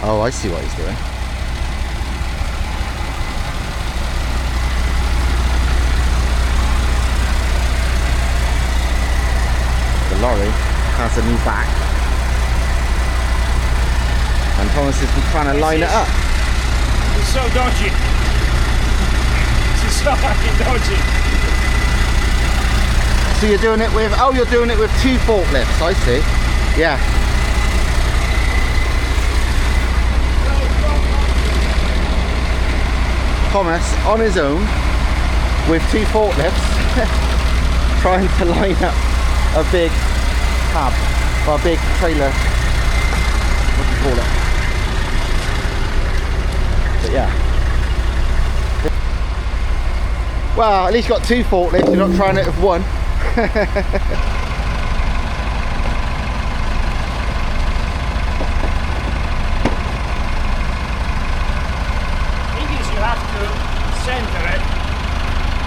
Oh, I see what he's doing. The lorry has a new back. And Thomas has been trying to line it up. It's so dodgy. It's so fucking dodgy. So you're doing it with, oh, you're doing it with 2 forklifts, I see. Yeah. Thomas, on his own, with 2 forklifts, trying to line up a big cab, or a big trailer, what do you call it? But yeah. Well, at least you got 2 forklifts, you're not trying it with 1. Center it,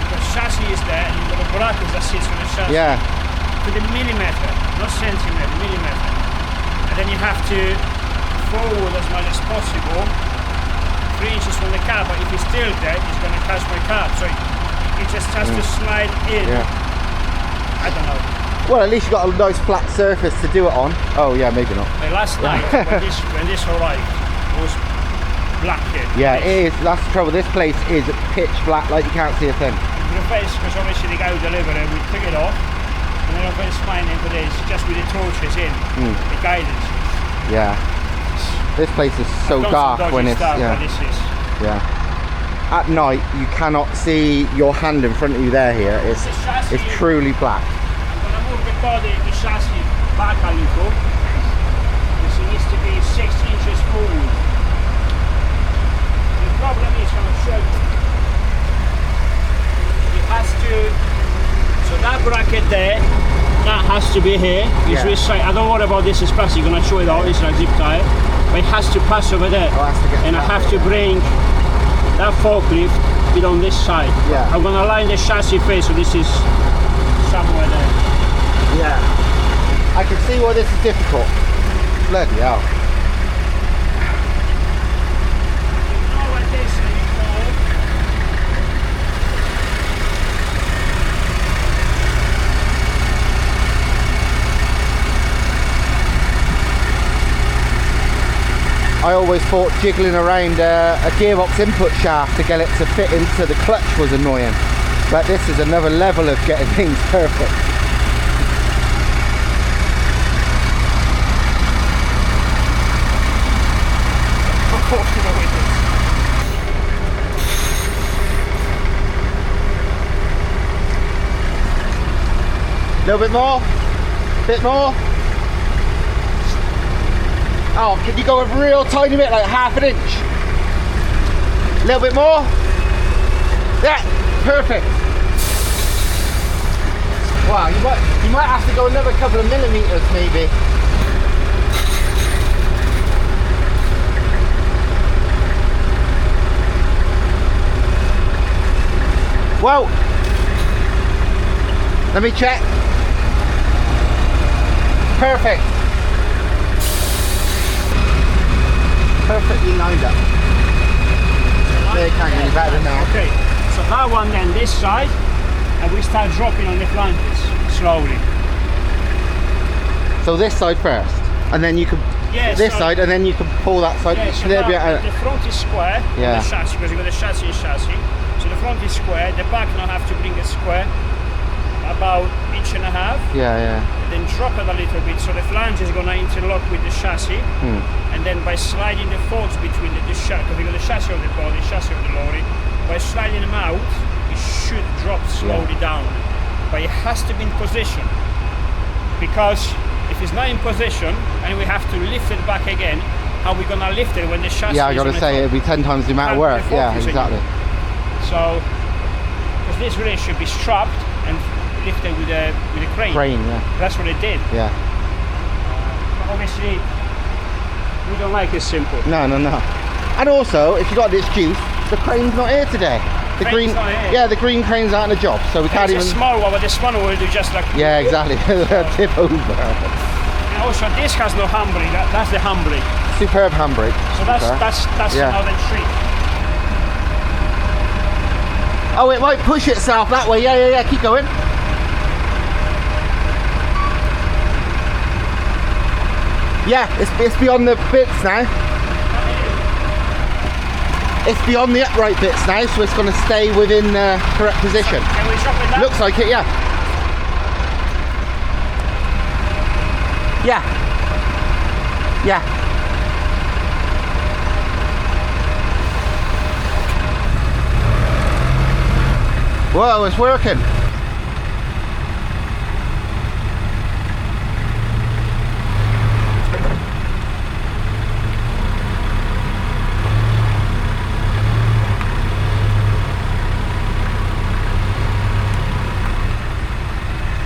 because chassis is there and you've got the brackets that sits on the chassis. Yeah. To the millimeter, not centimeter, millimeter. And then you have to forward as much as possible 3 inches from the cab, but if it's still there, it's going to catch my cab. So it just has to slide in. Yeah. I don't know. Well, at least you got a nice flat surface to do it on. Oh yeah, maybe not. But last night, when this arrived, it was black here. Yeah, it is. That's the trouble. This place is pitch black, like you can't see a thing. The face, because obviously the guy who delivered it, we took it off, and then I went fine into this, just with the torches in, the guidance. Yeah. This place is so dark when it's yeah. At night, you cannot see your hand in front of you there. Here, it's truly black. I'm gonna move the body, the chassis back a little, because it needs to be 6 inches forward. The problem is, I'm gonna show you. It has to, so that bracket there, that has to be here. It's this side. I don't worry about this, it's plastic, I'm gonna show it out, it's like zip tie. But it has to pass over there. And I have to bring that forklift bit on this side. Yeah. I'm gonna line the chassis face, so this is somewhere there. Yeah. I can see why this is difficult. Bloody hell. I always thought jiggling around a gearbox input shaft to get it to fit into the clutch was annoying, but this is another level of getting things perfect. A little bit more, bit more. Oh, can you go a real tiny bit, like ½ an inch? A little bit more? Yeah, perfect. Wow, you might have to go another couple of millimeters maybe. Well, let me check. Perfect. Perfectly lined up. They can't get any better than that. Okay, so that one then this side, and we start dropping on the flanges slowly. So this side first, and then you can this side, and then you can pull that side. Yeah, so the front is square on the chassis, because you've got the chassis and chassis. So the front is square, the back now have to bring it square, about 1.5 inches. Yeah, yeah. Then drop it a little bit, so the flange is going to interlock with the chassis. And then by sliding the forks between the chassis, because you've got the chassis of the body, chassis of the lorry, by sliding them out, it should drop slowly down. But it has to be in position, because if it's not in position and we have to lift it back again, how are we going to lift it when the chassis I got to say, it'd be 10 times the amount of work. Yeah, exactly. So, because this really should be strapped and lifted with a crane. That's what it did. Yeah. Obviously, we don't like it simple. No. And also, if you got this juice, the crane's not here today. The green, the green crane's out on the job, so we can't even. It's a small one, but this one will do just like. Yeah, exactly. Tip over. And also, this has no handbrake. That's the handbrake. Superb handbrake. So that's Yeah. another trick. Oh, it might push itself that way. Yeah. Keep going. Yeah, it's beyond the bits now. It's beyond the upright bits now, so it's going to stay within the correct position. Can we drop it down? Looks like it, yeah. Yeah. Whoa, it's working.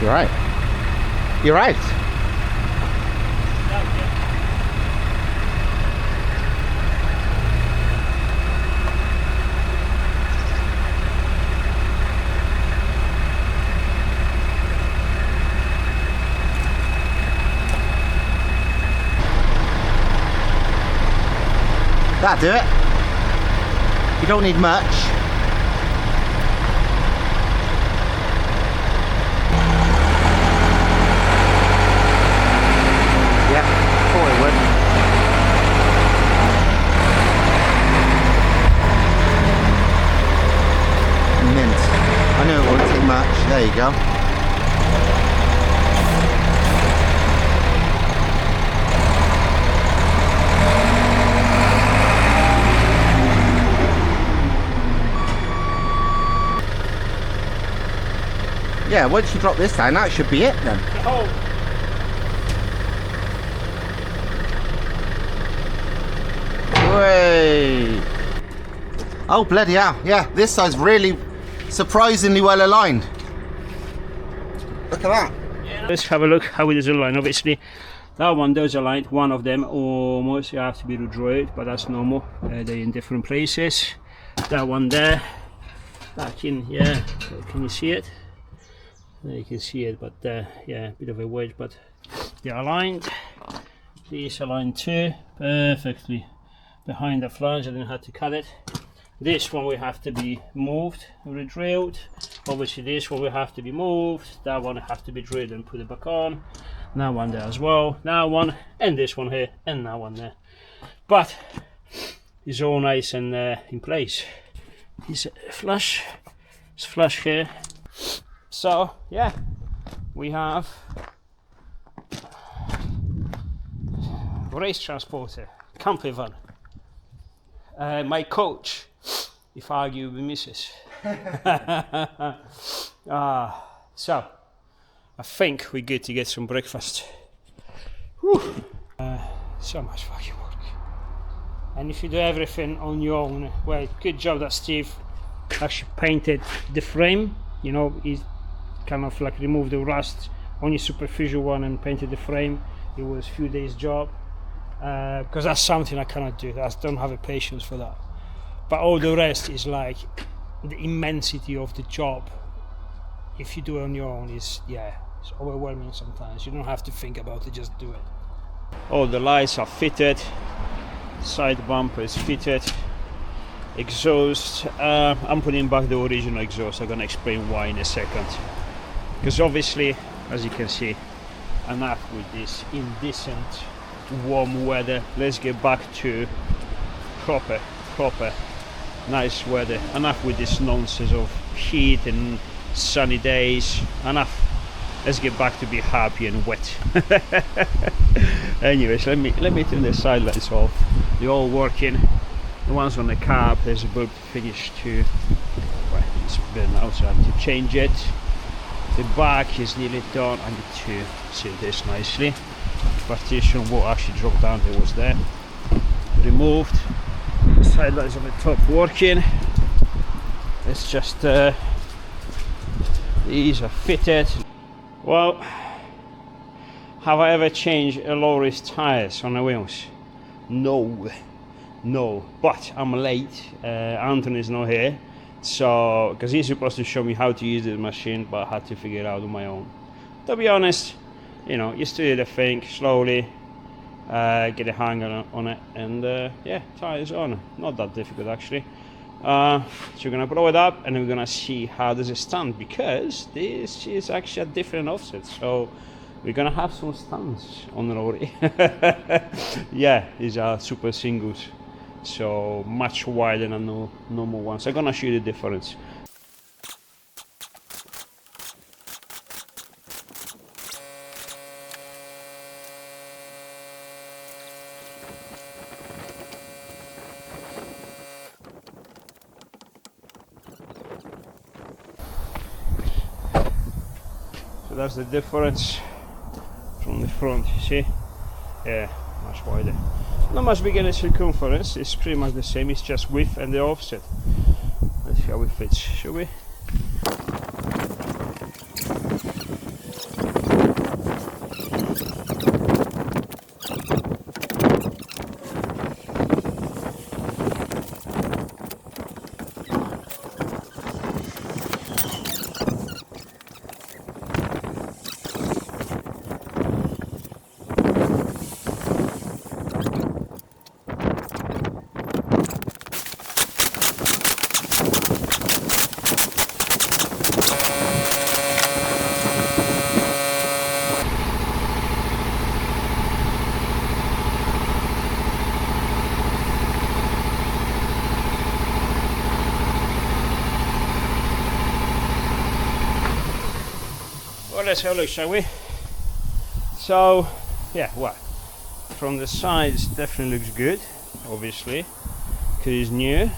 You're right. You're right. That'll do it. You don't need much. Yeah, thought it would. Mint. I know it won't take much. There you go. Yeah, once you drop this down, that should be it then. Oh. Way. Oh, bloody hell. Yeah, this side's really surprisingly well aligned. Look at that. Yeah. Let's have a look how it is aligned. Obviously, that one does align. One of them almost, you have to be redraw it, but that's normal. They're in different places. That one there. Back in, yeah. Can you see it? You can see it, but yeah, a bit of a wedge, but they're aligned. These aligned too, perfectly behind the flange. I didn't have to cut it. This one will have to be moved, re-drilled. Obviously this one will have to be moved. That one will have to be drilled and put it back on. That one there as well. That one, and this one here, and that one there. But it's all nice and in place. It's flush. It's flush here. So yeah, we have race transporter, camper van. My coach, if I argue with Mrs. So I think we're good to get some breakfast. Whew. So much fucking work. And if you do everything on your own, well, good job that Steve actually painted the frame. You know, he's kind of like removed the rust on your superficial one and painted the frame. It was a few days job, because that's something I cannot do. I don't have a patience for that. But all the rest is like the immensity of the job. If you do it on your own, it's overwhelming sometimes. You don't have to think about it, just do it. All the lights are fitted, side bumper is fitted, exhaust. I'm putting back the original exhaust. I'm gonna explain why in a second. Because obviously, as you can see, enough with this indecent warm weather. Let's get back to proper nice weather. Enough with this nonsense of heat and sunny days. Enough. Let's get back to be happy and wet. Anyways, let me turn the side lights off. They're all working. The ones on the cab, there's a bulb finished too. Well, it's been outside to change it. The back is nearly done. I need to seal this nicely. Partition will actually drop down. It was there. Removed. The side lights on the top working. It's just these are fitted. Well, have I ever changed a Lorry's tires on the wheels? No, but I'm late. Anthony's not here, so because he's supposed to show me how to use the machine, but I had to figure it out on my own. To be honest, you know, you do the thing slowly, get a hang on it, and yeah, tie it on. Not that difficult actually. So we're gonna blow it up, and we're gonna see how does it stand, because this is actually a different offset, so we're gonna have some stands on the Lorry. Yeah, these are super singles, so much wider than the normal ones. I'm gonna show you the difference. So that's the difference from the front, you see? Yeah, much wider. Not much bigger than circumference, it's pretty much the same, it's just width and the offset. Let's see how it fits, shall we? Well, let's have a look, shall we? So, yeah, well, from the sides definitely looks good, obviously, because it's new.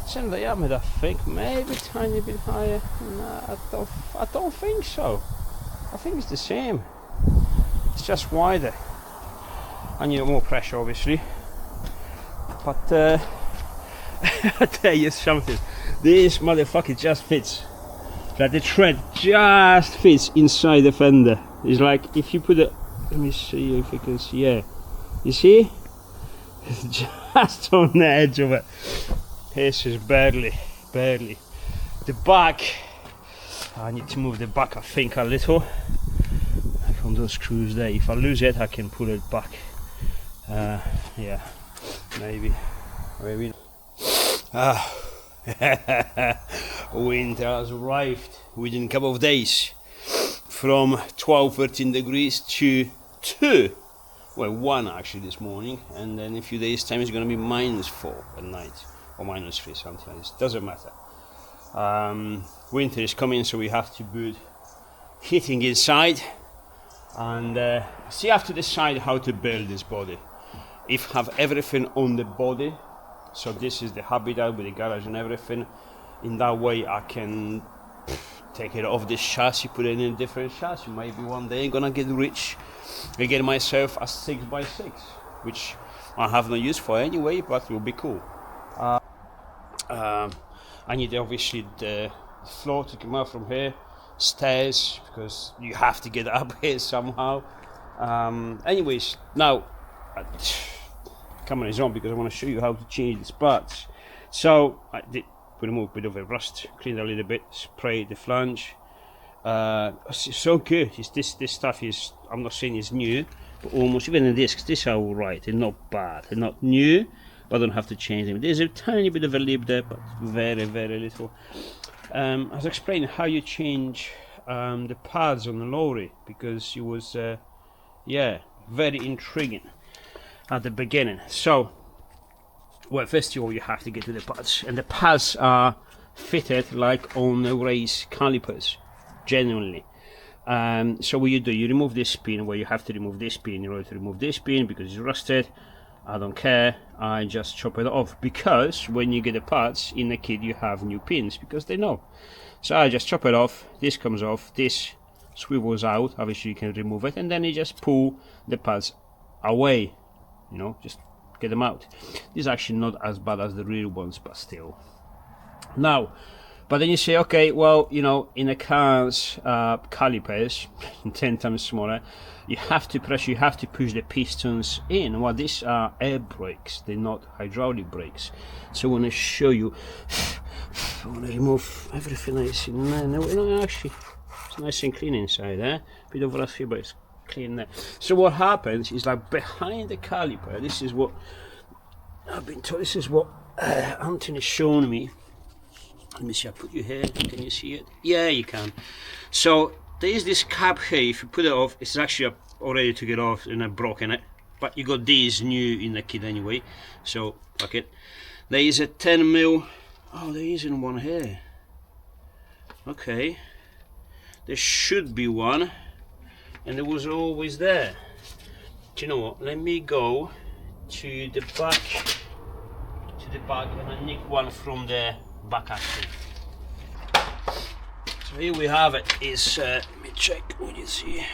Same diameter, I think, maybe a tiny bit higher. No, I don't think so. I think it's the same. It's just wider. I need more pressure, obviously. But I tell you something, this motherfucker just fits. Like the thread just fits inside the fender. It's like if you put it, let me see if you can see, yeah, you see? It's just on the edge of it. This is barely. The back, I need to move the back, I think, a little. From those screws there, if I lose it I can pull it back. Yeah, maybe. Winter has arrived within a couple of days, from 12-13 degrees to 2, well 1 actually this morning, and then in a few days time it's going to be -4 at night, or -3, something like this. Doesn't matter. Winter is coming, so we have to put heating inside, and see, I have to decide how to build this body. If have everything on the body, so this is the habitat with the garage and everything. In that way I can take it off this chassis, put it in a different chassis. Maybe one day I'm gonna get rich and get myself a 6x6, which I have no use for anyway, but it will be cool. I need obviously the floor to come out from here, stairs, because you have to get up here somehow. Anyways, now camera is on because I want to show you how to change these parts. So I did remove a bit of a rust, clean a little bit, spray the flange. It's so good. This stuff is, I'm not saying it's new, but almost, even the discs, these are alright, they're not bad, they're not new, but I don't have to change them. There's a tiny bit of a lip there, but very little. I was explaining how you change the pads on the Lorry, because it was yeah, very intriguing at the beginning. So, well, first of all you have to get to the pads, and the pads are fitted like on the race calipers, genuinely. So what you do, you remove this pin, where you have to remove this pin in order to remove this pin because it's rusted. I don't care, I just chop it off, because when you get the pads in the kit you have new pins, because they know. So I just chop it off, this comes off, this swivels out, obviously you can remove it, and then you just pull the pads away, you know, just get them out. This is actually not as bad as the real ones, but still. Now, but then you say, okay, well, you know, in a car's calipers, 10 times smaller, you have to press, you have to push the pistons in. Well, these are air brakes, they're not hydraulic brakes. So I want to show you, I want to remove everything nice and no, actually, it's nice and clean inside, eh? Bit of rust here, but it's clean that. So what happens is, like, behind the caliper, this is what I've been told, this is what Anthony's shown me. Let me see, I put you here, can you see it? Yeah, you can. So there is this cap here, if you put it off, it's actually already to get off and I've broken it. But you got these new in the kit anyway, so fuck it. There is a 10mm, oh, there isn't one here. Okay, there should be one, and it was always there. Do you know what, let me go to the back, and I nick one from the back axle. So here we have it, is, let me check, what do you see?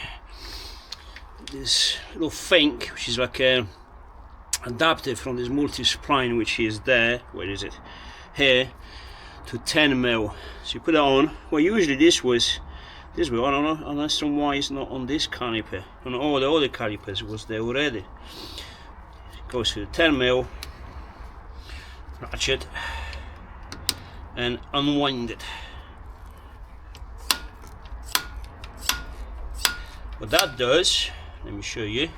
This little thing, which is like a adapted from this multi-spline, which is there, where is it? Here, to 10mm. So you put it on, well usually this was, I don't know, unless some why it's not on this caliper. On all the other calipers was there already. It goes to the 10mm, ratchet, and unwind it. What that does, let me show you.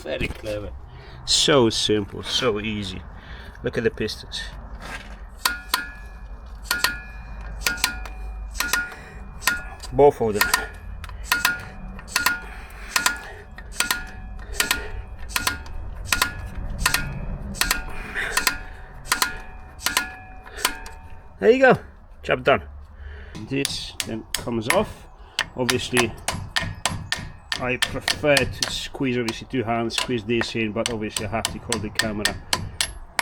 Very clever. So simple, so easy. Look at the pistons. Both of them. There you go. Job done. This then comes off. Obviously I prefer to squeeze, obviously 2 hands, squeeze this in, but obviously I have to hold the camera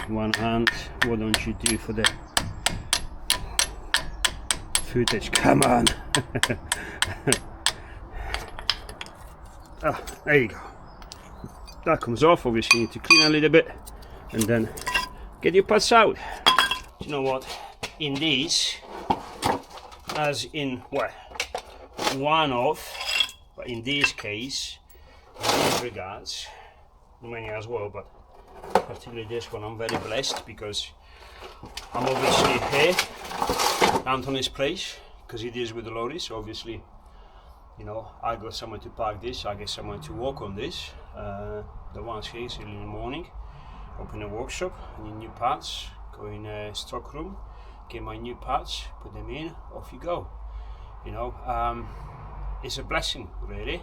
1 hand. What don't you do for the footage? Come on. Oh, there you go. That comes off. Obviously you need to clean a little bit and then get your parts out. You know what, in these, as in, well, one off, but in this case, in these regards, many as well, but particularly this one, I'm very blessed because I'm obviously here, Anthony's place, because he deals with the lorry, so obviously, you know, I got someone to park this, I get someone to work on this. The ones here is early in the morning, open a workshop, I need new parts, go in a stock room, get my new parts, put them in, off you go. You know, it's a blessing really,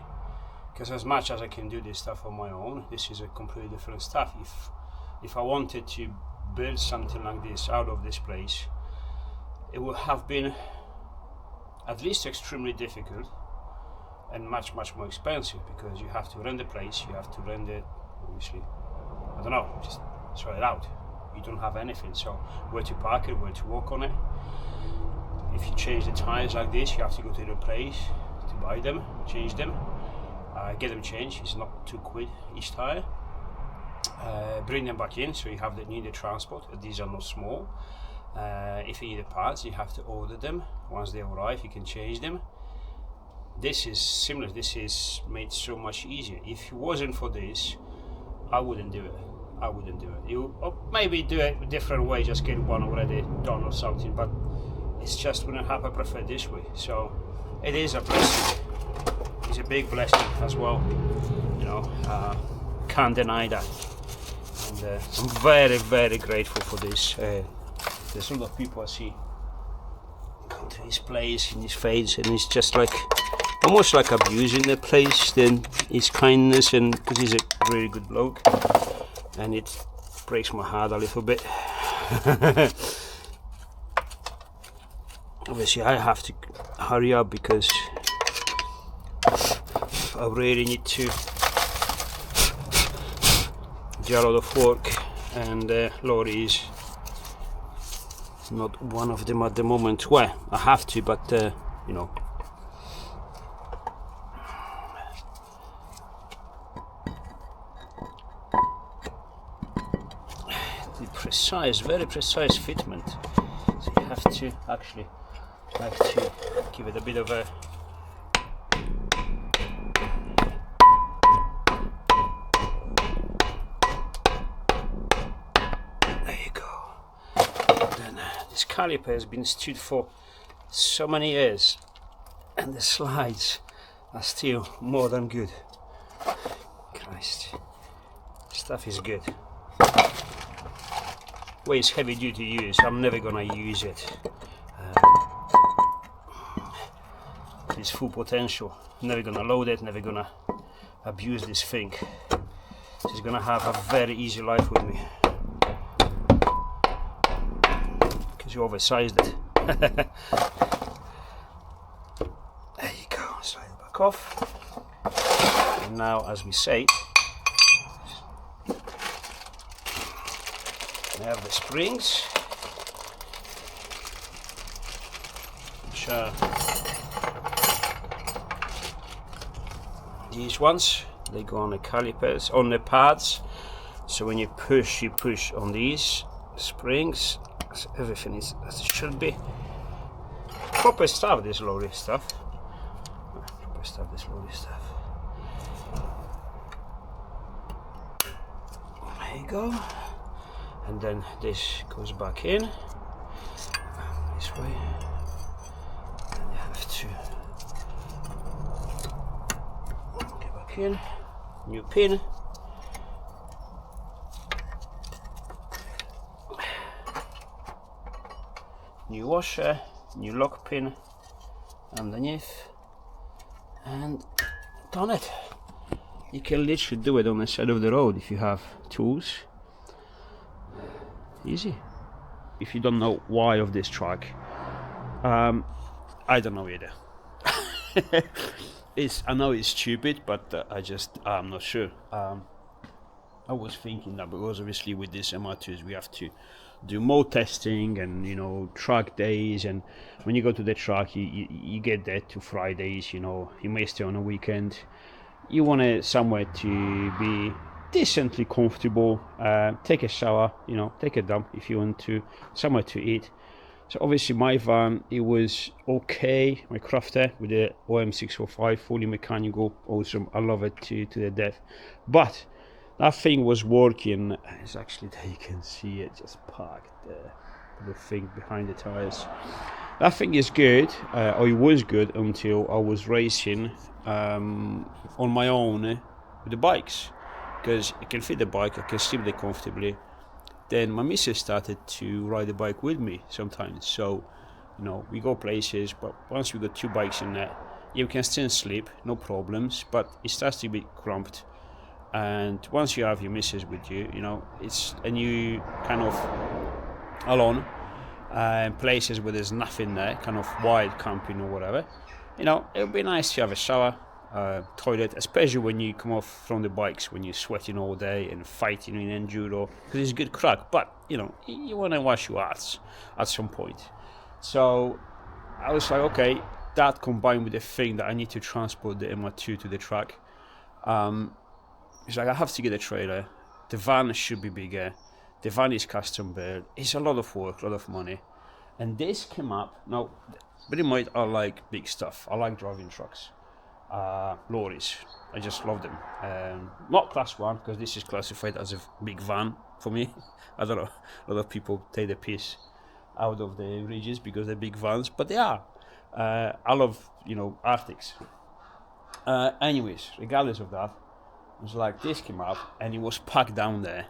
because as much as I can do this stuff on my own, this is a completely different stuff. If I wanted to build something like this out of this place, it would have been at least extremely difficult and much more expensive, because you have to rent the place, you have to rent it, obviously, I don't know, just sort it out. You don't have anything, so where to park it, where to walk on it. If you change the tires like this, you have to go to the place to buy them, change them, get them changed. It's not £2 each tire. Bring them back in, so you have the needed transport. These are not small. If you need the parts, you have to order them. Once they arrive, you can change them. This is similar. This is made so much easier. If it wasn't for this, I wouldn't do it. I wouldn't do it. You maybe do it a different way, just get one already done or something, but it's just wouldn't happen. I prefer this way. So it is a blessing. It's a big blessing as well. You know, can't deny that. And I'm very grateful for this. There's a lot of people I see come to his place in his face, and it's just like almost like abusing the place, then his kindness, and because he's a really good bloke, and it breaks my heart a little bit. Obviously I have to hurry up because I really need to do a lot of work, and Lorry is not one of them at the moment. Well, I have to, but you know, the precise, very precise fitment, so you have to actually give it a bit of a this caliper has been stood for so many years, and the slides are still more than good. Christ, stuff is good. Well, it's heavy duty use, I'm never gonna use it. It's full potential, never gonna load it, never gonna abuse this thing. It's gonna have a very easy life with me. Because you oversized it. There you go, slide it back off. And now, as we say, we have the springs, which are these ones. They go on the calipers, on the pads. So when you push on these springs. So everything is as it should be. Proper stuff, this Lorry stuff. Proper stuff, this Lorry stuff. There you go. And then this goes back in this way. And you have to get back in. New pin. New washer, new lock pin underneath, and done it. You can literally do it on the side of the road if you have tools. Easy. If you don't know why of this truck, I don't know either. I know it's stupid, but I'm not sure. I was thinking that because obviously with these MR2s we have to do more testing and, you know, track days, and when you go to the track you get there to Fridays, you know, you may stay on a weekend, you want somewhere to be decently comfortable, take a shower, you know, take a dump if you want to, somewhere to eat. So obviously my van, it was okay, my Crafter with the OM605, fully mechanical, awesome, I love it to the death. But that thing was working, it's actually there, you can see it just parked there, the thing behind the tires. That thing is good, or it was good until I was racing on my own with the bikes, because I can fit the bike, I can sleep there comfortably. Then my missus started to ride the bike with me sometimes, so, you know, we go places, but once we got two bikes in there, you can still sleep, no problems, but it starts to be cramped. And once you have your missus with you, you know, and you kind of alone, places where there's nothing there, kind of wild camping or whatever, you know, it would be nice to have a shower, toilet, especially when you come off from the bikes, when you're sweating all day and fighting in enduro, because it's a good crack, but, you know, you want to wash your ass at some point. So I was like, okay, that combined with the thing that I need to transport the MR2 to the track, it's like I have to get a trailer, the van should be bigger, the van is custom built, it's a lot of work, a lot of money, and this came up. Now, pretty much I like big stuff, I like driving trucks, lorries, I just love them. Not class 1, because this is classified as a big van for me. I don't know, a lot of people take the piss out of the Ridges because they're big vans, but they are. I love, you know, Arctics. Anyways, regardless of that, it was like this came up and it was packed down there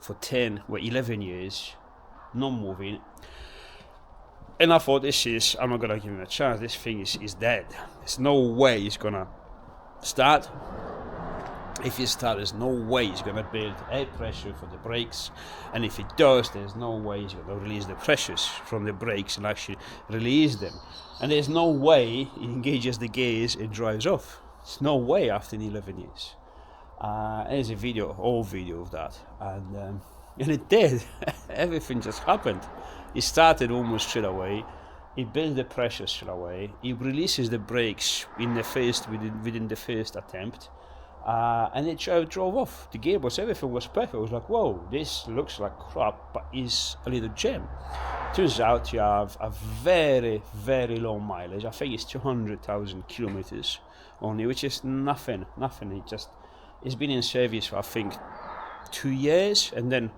for 10 or 11 years, not moving. And I thought, I'm not gonna give him a chance, this thing is dead. There's no way it's gonna start. If it starts, there's no way it's gonna build air pressure for the brakes. And if it does, there's no way it's gonna release the pressures from the brakes and actually release them. And there's no way it engages the gears and drives off. There's no way after 11 years. There's a video, old video of that, and it did. Everything just happened. It started almost straight away. It built the pressure straight away. It releases the brakes within the first attempt, and it drove off. The gearbox, everything was perfect. I was like, whoa, this looks like crap, but is a little gem. Turns out you have a very, very low mileage. I think it's 200,000 kilometers only, which is nothing. It's been in service for, I think, 2 years, and then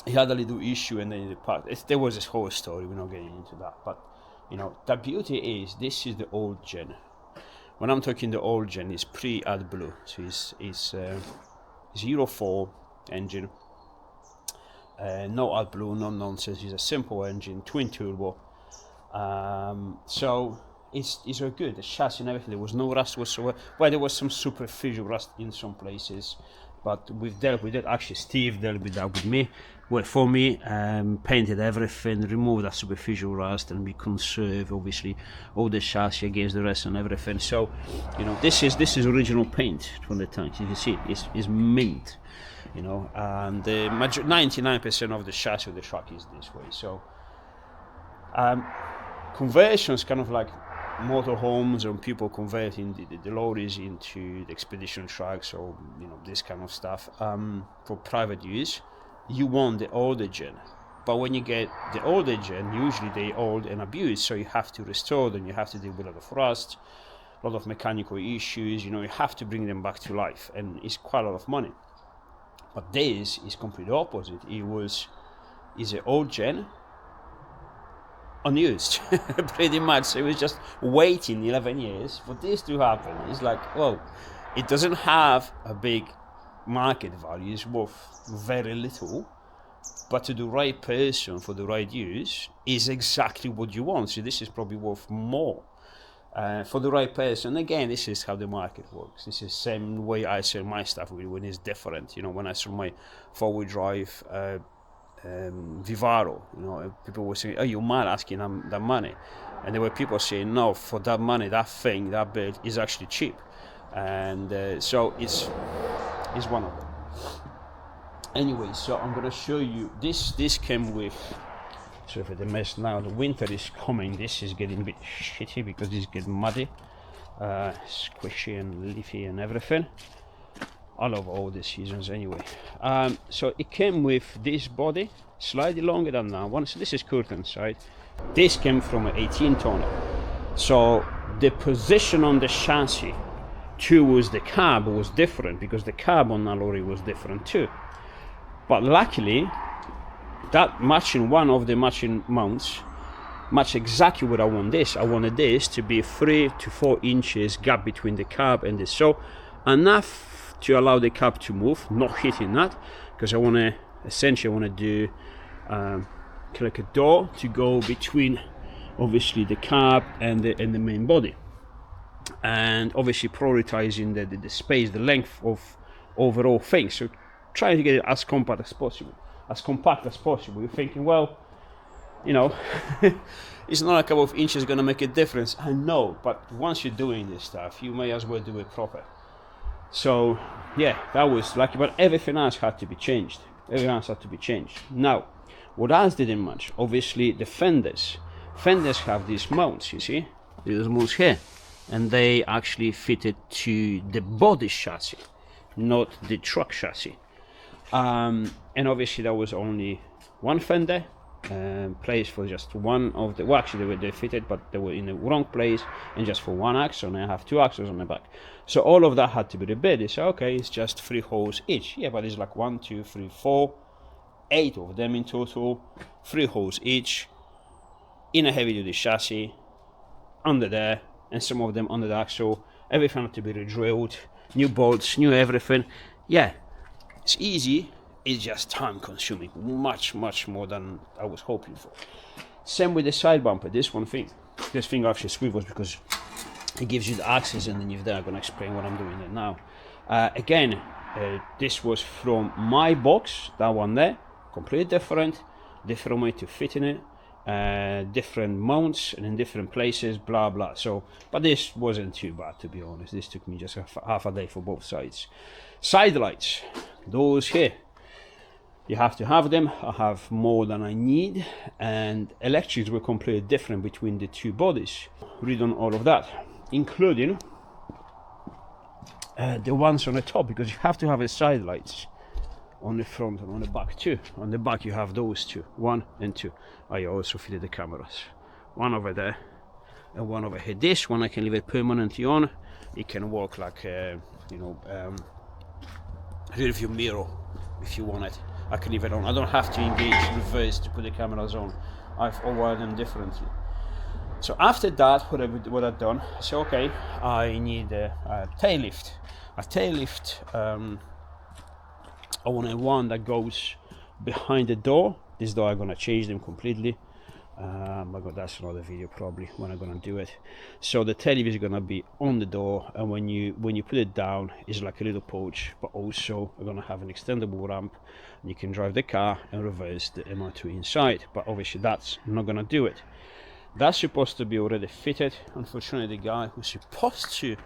he had a little issue, and then there was this whole story. We're not getting into that, but, you know, the beauty is this is the old gen. when I'm talking the old gen, it's pre-AdBlue, so it's Euro 4 engine, no AdBlue, no nonsense. It's a simple engine, twin turbo. So it's all good. The chassis and everything. There was no rust whatsoever. Well, there was some superficial rust in some places, but we've dealt with it. Actually, Steve dealt with that with me. Well, for me, painted everything, removed that superficial rust, and we conserve obviously all the chassis against the rest and everything. So, you know, this is original paint from the tank. You can see it's mint, you know, and 99% of the chassis of the truck is this way. So, conversions kind of like motorhomes, and people converting the lorries into the expedition trucks, or you know, this kind of stuff for private use. You want the older gen, but when you get the older gen, usually they old and abused, so you have to restore them. You have to deal with a lot of rust, a lot of mechanical issues. You know, you have to bring them back to life, and it's quite a lot of money. But this is completely opposite. It's an old gen, unused, pretty much. So it was just waiting 11 years for this to happen. It's like, well, it doesn't have a big market value, it's worth very little, but to the right person for the right use is exactly what you want. So this is probably worth more for the right person. Again, this is how the market works. This is the same way I sell my stuff when it's different. You know, when I sell my 4-wheel drive Vivaro, you know, people were saying, oh, you're mad asking that money, and there were people saying, no, for that money, that thing, that build is actually cheap. And so it's one of them. Anyway, so I'm gonna show you this came with, so for the mess now, the winter is coming. This is getting a bit shitty because this is getting muddy, squishy and leafy and everything. I love all the seasons anyway. So it came with this body, slightly longer than that one. So this is curtain side. This came from an 18 tonne. So the position on the chassis towards the cab was different, because the cab on the lorry was different too. But luckily, that matching one of the matching mounts matched exactly what I want. I wanted this to be 3 to 4 inches gap between the cab and this, so enough to allow the cab to move, not hitting that, because I want to do like a door to go between obviously the cab and the main body, and obviously prioritizing the space, the length of overall things. So trying to get it as compact as possible. You're thinking, well, you know, it's not a couple of inches going to make a difference. I know, but once you're doing this stuff, you may as well do it proper. So yeah, that was lucky, but everything else had to be changed. Now, what else didn't match? Obviously the fenders have these mounts, you see, these mounts here, and they actually fitted to the body chassis, not the truck chassis. And obviously there was only one fender place for just one of the, well, actually they fitted, but they were in the wrong place and just for one axle, and I have 2 axles on the back. So all of that had to be repaired. They said, okay, it's just 3 holes each. Yeah, but it's like 1, 2, 3, 4, 8 of them in total, 3 holes each in a heavy duty chassis under there, and some of them under the axle. Everything had to be re-drilled, new bolts, new everything. Yeah, it's easy, it's just time consuming, much more than I was hoping for. Same with the side bumper. This thing actually swivels because it gives you the access, and then you're there. I'm going to explain what I'm doing there now. Again, this was from my box, that one there, completely different way to fit in it, different mounts and in different places, blah blah. So, but this wasn't too bad, to be honest. This took me just half a day for both sides. Side lights, those here, you have to have them. I have more than I need, and electrics were completely different between the 2 bodies. Read on all of that, including the ones on the top, because you have to have the side lights on the front and on the back too. On the back you have those 2, 1 and 2. I also fitted the cameras, one over there and one over here. This one I can leave it permanently on. It can work like rear view mirror if you want it. I can leave it on. I don't have to engage reverse to put the cameras on. I've wired them differently. So after that, what I've done, I said, okay, I need a tail lift. A tail lift, I want one that goes behind the door. This door I'm gonna change them completely. That's another video probably when I'm gonna do it. So the tail lift is gonna be on the door, and when you put it down, it's like a little porch, but also we're gonna have an extendable ramp, and you can drive the car and reverse the MR2 inside. But obviously that's not gonna do it. That's supposed to be already fitted. Unfortunately, the guy who's supposed to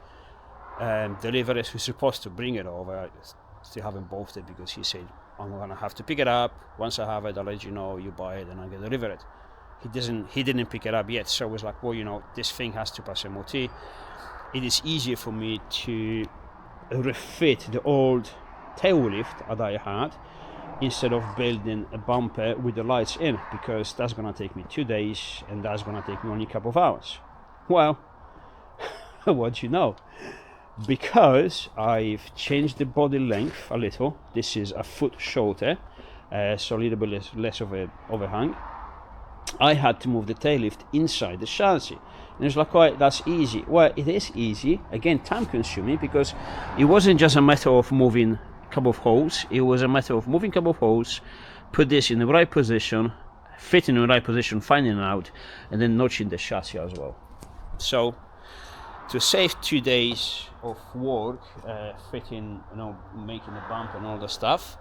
deliver it, who's supposed to bring it over, I still haven't bought it because he said, I'm gonna have to pick it up. Once I have it, I'll let you know, you buy it and I'll get deliver it. He didn't pick it up yet, so I was like, well, you know, this thing has to pass MOT. It is easier for me to refit the old tail lift that I had instead of building a bumper with the lights in, because that's gonna take me 2 days and that's gonna take me only a couple of hours. Well, what do you know? Because I've changed the body length a little, this is a foot shorter, so a little bit less of a overhang. I had to move the tail lift inside the chassis, and it's like, oh, that's easy. Well, it is easy, again time consuming, because it wasn't just a matter of moving a couple of holes, it was a matter of moving a couple of holes, put this in the right position, fit in the right position, finding it out, and then notching the chassis as well. So to save 2 days of work, fitting, you know, making the bump and all the stuff,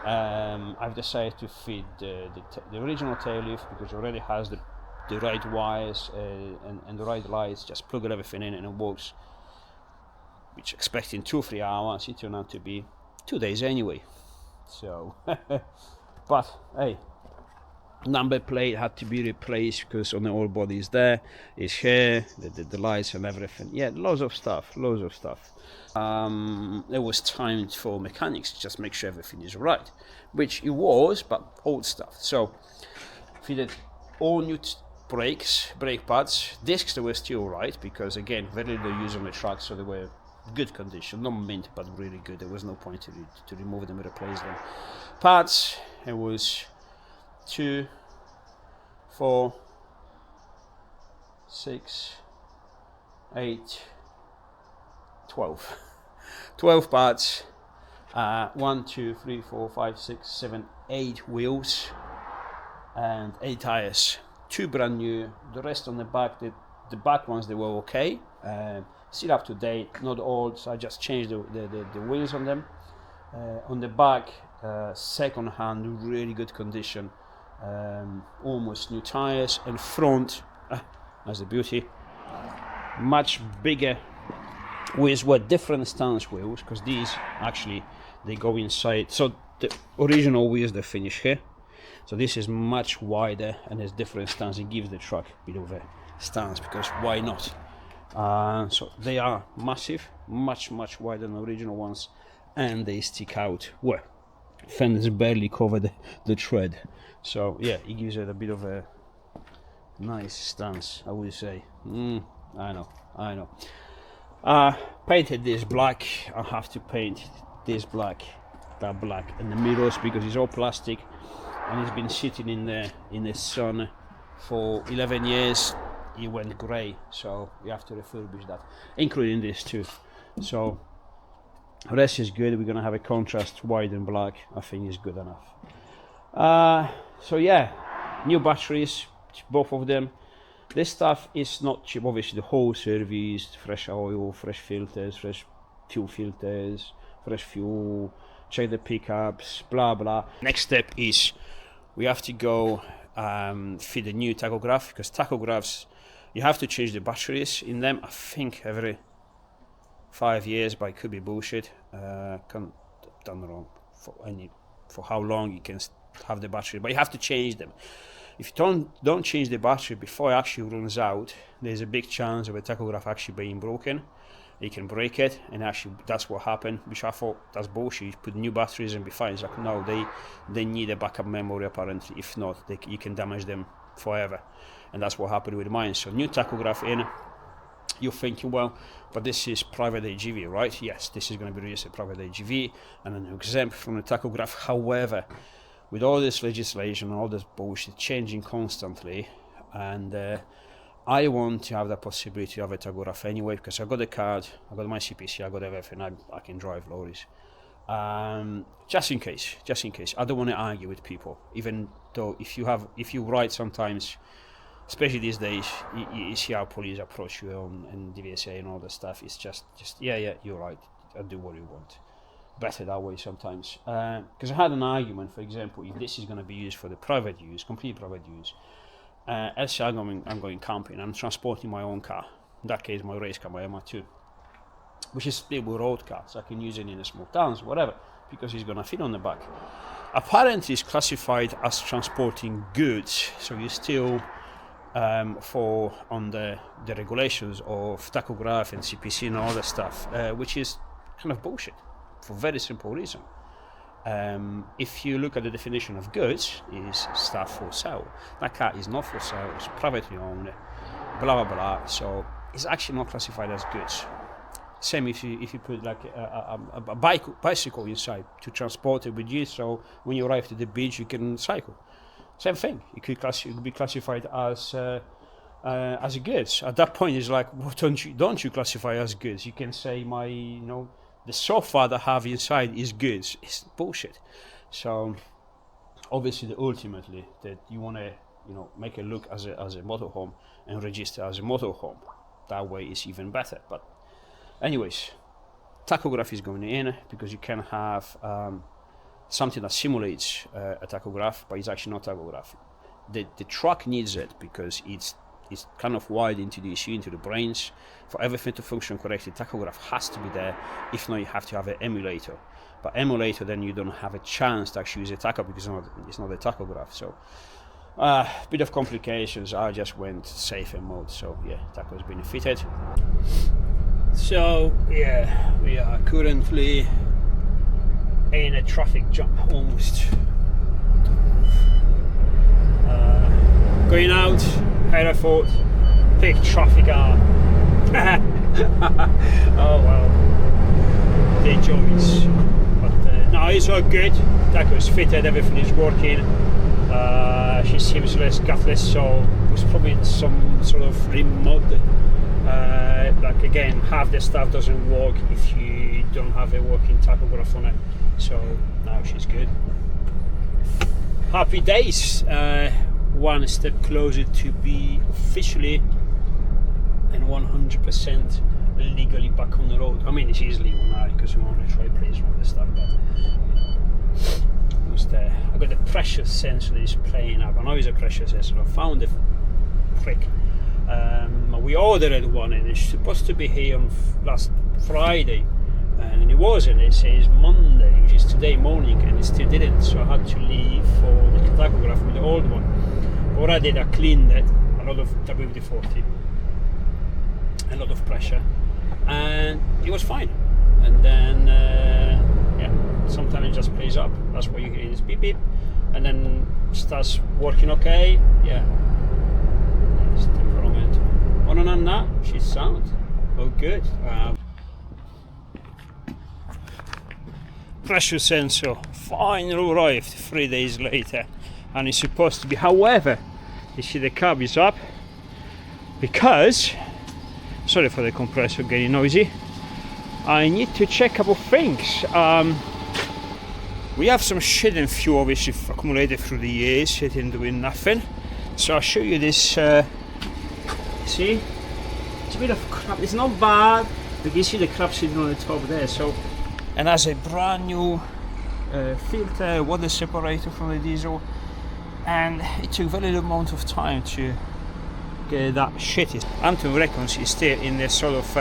I've decided to fit the original tail lift, because it already has the right wires and the right lights. Just plug everything in and it works, which expecting 2 or 3 hours, it turned out to be 2 days anyway. So but hey, number plate had to be replaced because on the old body is there, is here, the lights and everything. Yeah, loads of stuff. It was time for mechanics to just make sure everything is right, which it was, but old stuff. So fitted all new brakes, brake pads, discs that were still right, because again, very little use on the truck, so they were good condition, not mint, but really good. There was no point to remove them and replace them. Pads, it was 2, 4, 6, 8, 12. 12 pads, 1, 2, 3, 4, 5, 6, 7, 8 wheels, and 8 tires. 2 brand new. The rest on the back, the back ones, they were okay. Still up to date, not old. So I just changed the wheels on them. On the back, second hand, really good condition. Almost new tires, and front, that's the beauty, much bigger wheels, were different stance wheels, because these actually they go inside. So the original wheels, they finish here, so this is much wider and has different stance. It gives the truck a bit of a stance, because why not? So they are massive, much wider than the original ones, and they stick out. Well, fenders barely cover the tread, so yeah, it gives it a bit of a nice stance, I would say. I know. Painted this black. I have to paint this black, that black, and the mirrors, because it's all plastic and it's been sitting in the sun for 11 years. It went grey, so we have to refurbish that, including this too. So the rest is good. We're gonna have a contrast white and black. I think is good enough. So yeah, new batteries, both of them. This stuff is not cheap. Obviously, the whole service, fresh oil, fresh filters, fresh fuel filters, fresh fuel, check the pickups, blah blah. Next step is we have to go fit a new tachograph, because tachographs, you have to change the batteries in them, I think every 5 years, but it could be bullshit. Can't done wrong for how long you can have the battery, but you have to change them. If you don't change the battery before it actually runs out, there's a big chance of a tachograph actually being broken. You can break it, and actually that's what happened, which I thought that's bullshit. You put new batteries and be fine. It's like, no, they need a backup memory apparently. If not, you can damage them forever, and that's what happened with mine. So new tachograph in. You're thinking, well, but this is private AGV, right? Yes, this is going to be registered private AGV and an exempt from the tachograph. However, with all this legislation and all this bullshit changing constantly, and I want to have the possibility to have a tachograph anyway, because I got the card, I got my CPC, I got everything. I can drive lorries. Just in case. I don't want to argue with people, even though if you ride sometimes, especially these days, you see how police approach you and DVSA and all that stuff. It's just yeah, you're right. I do what you want. Better that way sometimes. Because I had an argument, for example, if this is going to be used for the private use, complete private use. Let's say I'm going camping. I'm transporting my own car. In that case, my race car, my MR2. Which is split with road car, so I can use it in the small towns, whatever, because it's gonna fit on the back. Apparently, it's classified as transporting goods, so you still fall on the regulations of tachograph and CPC and all that stuff, which is kind of bullshit for very simple reason. If you look at the definition of goods, is stuff for sale. That car is not for sale; it's privately owned, blah blah blah. So it's actually not classified as goods. Same if you put like a bicycle inside to transport it with you, so when you arrive to the beach you can cycle. Same thing. It could be classified as a goods. At that point, it's like, well, don't you classify as goods? You can say the sofa that I have inside is goods. It's bullshit. So obviously, ultimately, that you want to make it look as a motorhome and register as a motorhome. That way, it's even better. But anyways, tachograph is going in because you can have something that simulates a tachograph, but it's actually not tachograph. The truck needs it because it's kind of wired into the ECU, into the brains. For everything to function correctly, tachograph has to be there. If not, you have to have an emulator. But emulator, then you don't have a chance to actually use a tachograph because it's not a tachograph. So bit of complications. I just went safer mode. So yeah, tacho's been fitted. So yeah, we are currently in a traffic jam almost. Going out, Hereford, big traffic hour. Oh well, the joys. But no, it's all good. Tacho's fitted, everything is working. She seems less gutless, so it was probably some sort of remote. Like again, half the stuff doesn't work if you don't have a working tachograph on it. So now she's good. Happy days. One step closer to be officially and 100% legally back on the road. I mean, it's easily now because we want to try places and all this stuff, but almost there. I got the pressure sensor that is playing up. I know it's a pressure sensor. I found the prick. We ordered one and it's supposed to be here on last Friday, and it wasn't. It says Monday, which is today morning, and it still didn't. So I had to leave for the tachograph with the old one. What I did, I cleaned it, a lot of WD-40, a lot of pressure, and it was fine. And then yeah, sometimes it just plays up. That's what you hear is beep beep, and then starts working okay. Yeah. Other than that, she's sound. Oh, good. Pressure sensor finally arrived 3 days later, and it's supposed to be. However, you see the cab is up because, sorry for the compressor getting noisy, I need to check a couple of things. We have some shit in fuel obviously accumulated through the years, sitting doing nothing. So I'll show you this. See, it's a bit of crap. It's not bad, but you see the crap sitting on the top there. So, and has a brand new filter, water separator from the diesel, and it took very little amount of time to get that shit. Anton reckons it's still in the sort of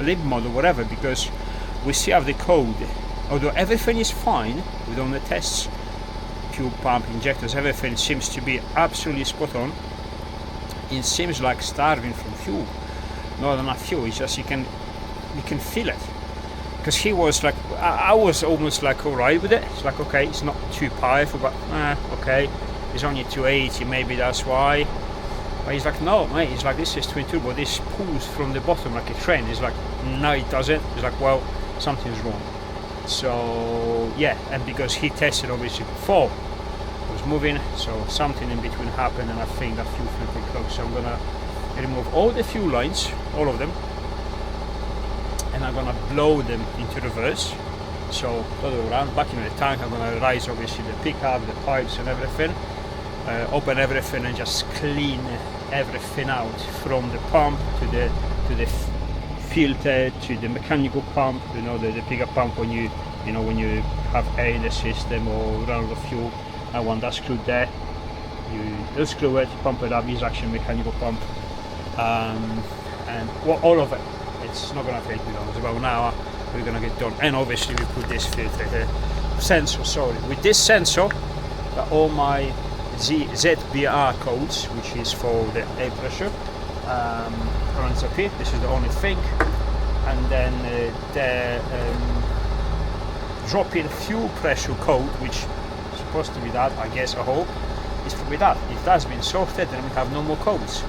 lib mode or whatever, because we still have the code. Although everything is fine with all the tests, fuel pump, injectors, everything seems to be absolutely spot on. It seems like starving from fuel, not enough fuel. It's just you can feel it. Because he was like, I was almost like alright with it. It's like, okay, it's not too powerful, but okay, it's only 280, maybe that's why. But he's like, no, mate. He's like, this is twin turbo. This pulls from the bottom like a train. He's like, no, it doesn't. He's like, well, something's wrong. So yeah, and because he tested obviously before. Was moving, so something in between happened, and I think that fuel filter closed. So I'm gonna remove all the fuel lines, all of them, and I'm gonna blow them into reverse. So all the way around, back into the tank. I'm gonna raise obviously the pickup, the pipes and everything, open everything and just clean everything out, from the pump to the filter to the mechanical pump, you know, the pickup pump when you have air in the system or run out of fuel. I want that screwed there. You unscrew it, pump it up, use actually mechanical pump, and all of it. It's not gonna take me long. It's about an hour. We're gonna get done. And obviously we put this filter here, sensor. Sorry, with this sensor, all my ZBR codes, which is for the air pressure, runs up here. This is the only thing, and then the drop-in fuel pressure code, which is supposed to be that, I guess, I hope, is probably that. If that's been sorted, then we have no more codes,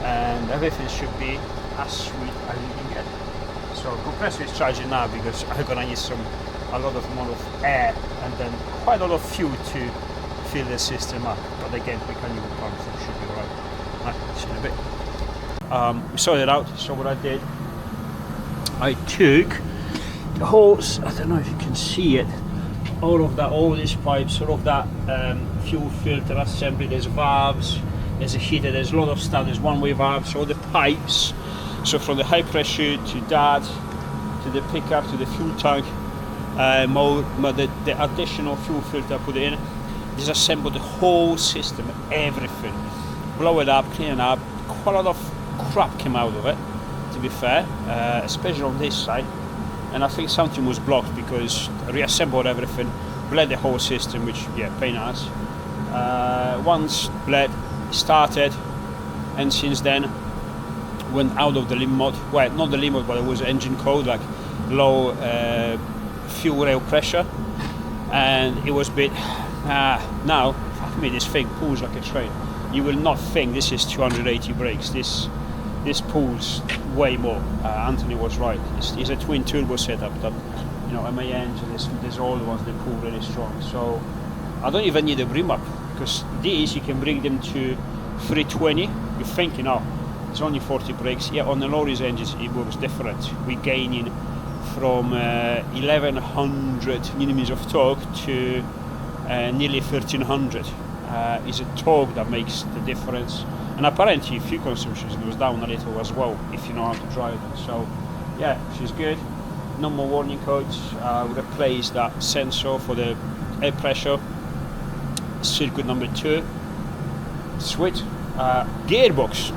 and everything should be as sweet as you can get. So compressor is charging now because I'm gonna need a lot of air and then quite a lot of fuel to fill the system up. But again, mechanical pump, so it should be right. Right, see you in a bit. We sorted it out. So what I did, I took the hose. I don't know if you can see it. All these pipes, all of that fuel filter assembly. There's valves. There's a heater. There's a lot of stuff. There's one-way valves. All the pipes. So from the high pressure to that, to the pickup, to the fuel tank, the additional fuel filter I put in, disassemble the whole system, everything, blow it up, clean it up. Quite a lot of crap came out of it, to be fair, especially on this side. And I think something was blocked because I reassembled everything, bled the whole system, which, yeah, pain ass. Once bled, started, and since then, went out of the limit mode. Well, not the limit, but it was engine code, like low fuel rail pressure, and it was a bit. Now, fuck me, this thing pulls like a train. You will not think this is 280 brakes. This pulls way more. Anthony was right. It's a twin turbo setup that, you know, MA engines. There's all the ones that pull really strong. So I don't even need a brim up, because these you can bring them to 320. You're thinking, oh, it's only 40 brakes. Yeah, on the Lorry's engines it works different. We're gaining from 1100 millimeters of torque to nearly 1300. It's a torque that makes the difference, and apparently fuel consumption goes down a little as well if you know how to drive it. So yeah, she's good. No more warning codes. We replaced that sensor for the air pressure. Circuit number 2. Sweet. Gearbox.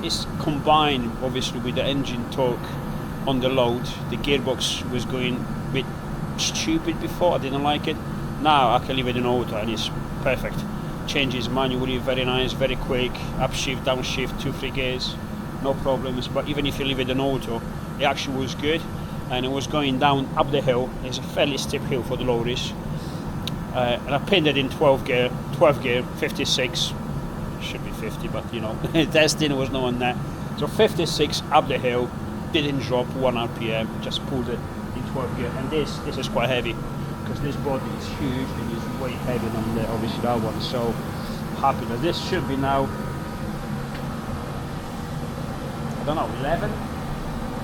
It's combined obviously with the engine torque on the load. The gearbox was going a bit stupid before. I didn't like it. Now I can leave it in auto and it's perfect. Changes manually, very nice, very quick. Upshift, downshift, 2-3 gears, no problems. But even if you leave it in auto, it actually was good. And it was going down up the hill. It's a fairly steep hill for the Lorries. And I pinned it in 12 gear, 56. Should be 50, but you know, testing was no one there. So 56 up the hill, didn't drop 1 RPM, just pulled it in 12 gear. And this is quite heavy, because this body is huge and is way heavier than the obviously that one. So happy that this should be now, I don't know, 11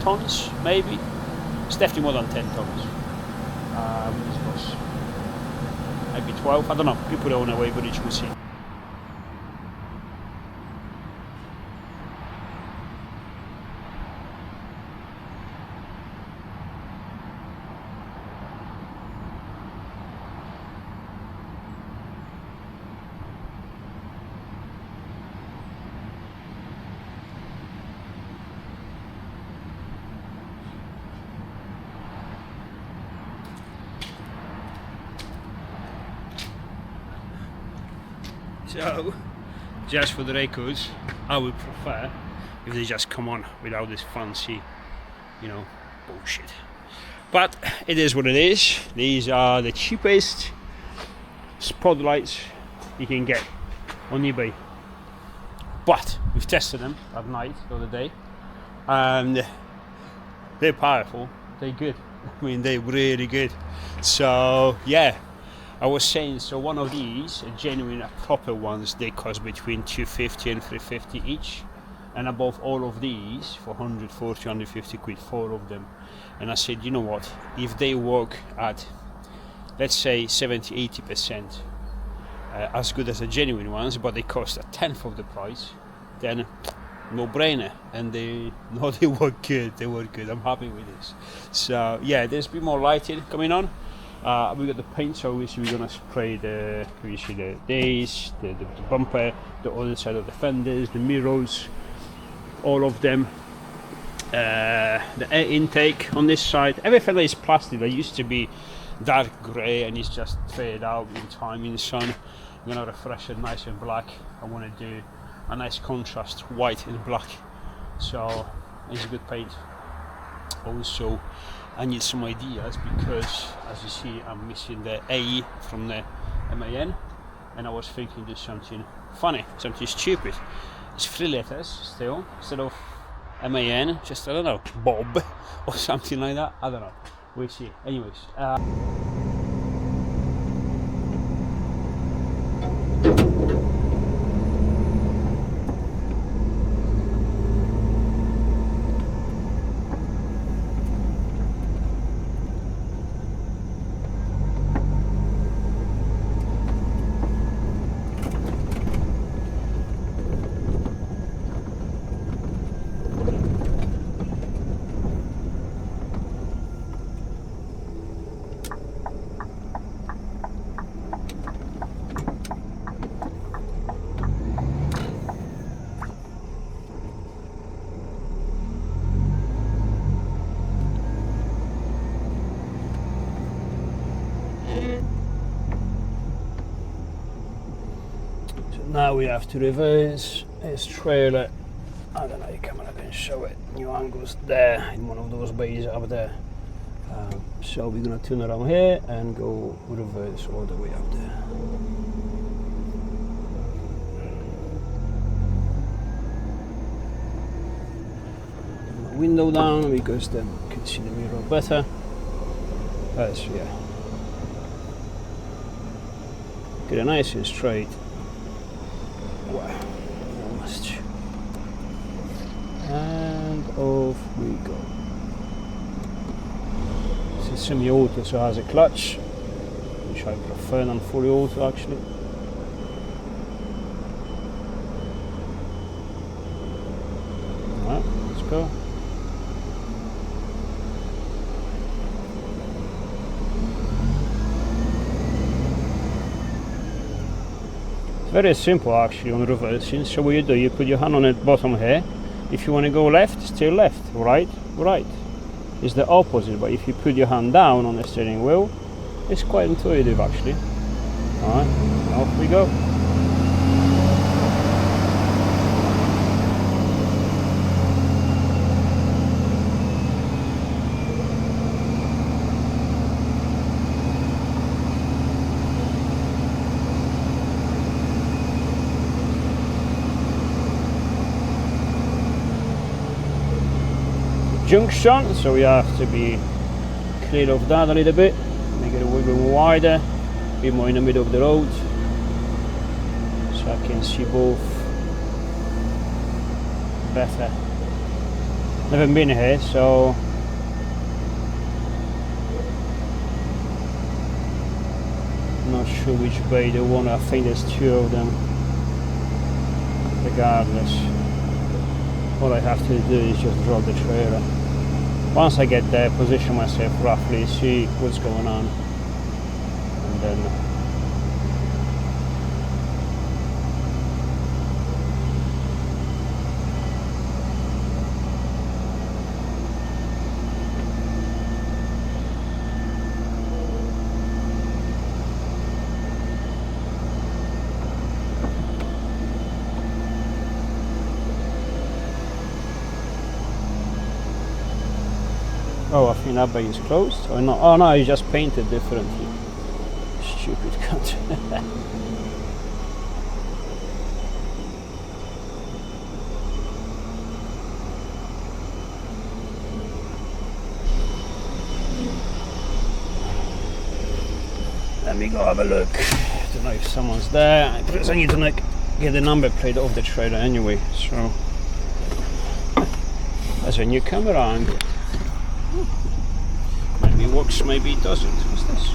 tons maybe. It's definitely more than 10 tons. This was maybe 12. I don't know. You put it on away, but you will see. So, just for the records, I would prefer if they just come on without this fancy, you know, bullshit. But it is what it is. These are the cheapest spotlights you can get on eBay. But we've tested them at night the other day, and they're powerful. They're good. I mean, they're really good. So yeah, I was saying, so one of these, genuine proper ones, they cost between 250 and 350 each, and above all of these for 140, 150 quid, 4 of them. And I said, you know what, if they work at, let's say 70-80% as good as the genuine ones, but they cost a tenth of the price, then no brainer. And they work good, I'm happy with this. So yeah, there's a bit more lighting coming on. We got the paint, so obviously we're gonna spray the days, the bumper, the other side of the fenders, the mirrors, all of them. The air intake on this side, everything is plastic. That used to be dark grey and it's just faded out in time in the sun. I'm gonna refresh it nice and black. I want to do a nice contrast, white and black, so it's a good paint. Also, I need some ideas because, as you see, I'm missing the AE from the MAN, and I was thinking do something funny, something stupid. It's 3 letters still, instead of MAN, just, I don't know, Bob or something like that. I don't know, we'll see. Anyways, now we have to reverse this trailer. I don't know, your camera can show it. New angles there in one of those bays up there. So we're gonna turn around here and go reverse all the way up there. Put my window down because then you can see the mirror better. Yeah. Get it nice and straight. Wow, almost. And off we go. This is semi-auto, so it has a clutch, which I prefer than fully auto actually. Alright, let's go. Very simple actually on reversing. So what you do, you put your hand on the bottom here. If you want to go left, stay left, right, right. It's the opposite, but if you put your hand down on the steering wheel, it's quite intuitive actually. Alright, off we go. Junction, so we have to be clear of that a little bit, make it a little bit wider, a bit more in the middle of the road, so I can see both better. Never been here, so not sure which way they want. I think there's 2 of them. Regardless, all I have to do is just drop the trailer. Once I get there, position myself roughly, see what's going on, and then oh, I think that bay is closed. Or not? Oh no, it's just painted differently. Stupid cunt. Let me go have a look. I don't know if someone's there, because I need to like get the number plate off the trailer anyway. So that's a new camera angle. Maybe it works, maybe it doesn't. What's this?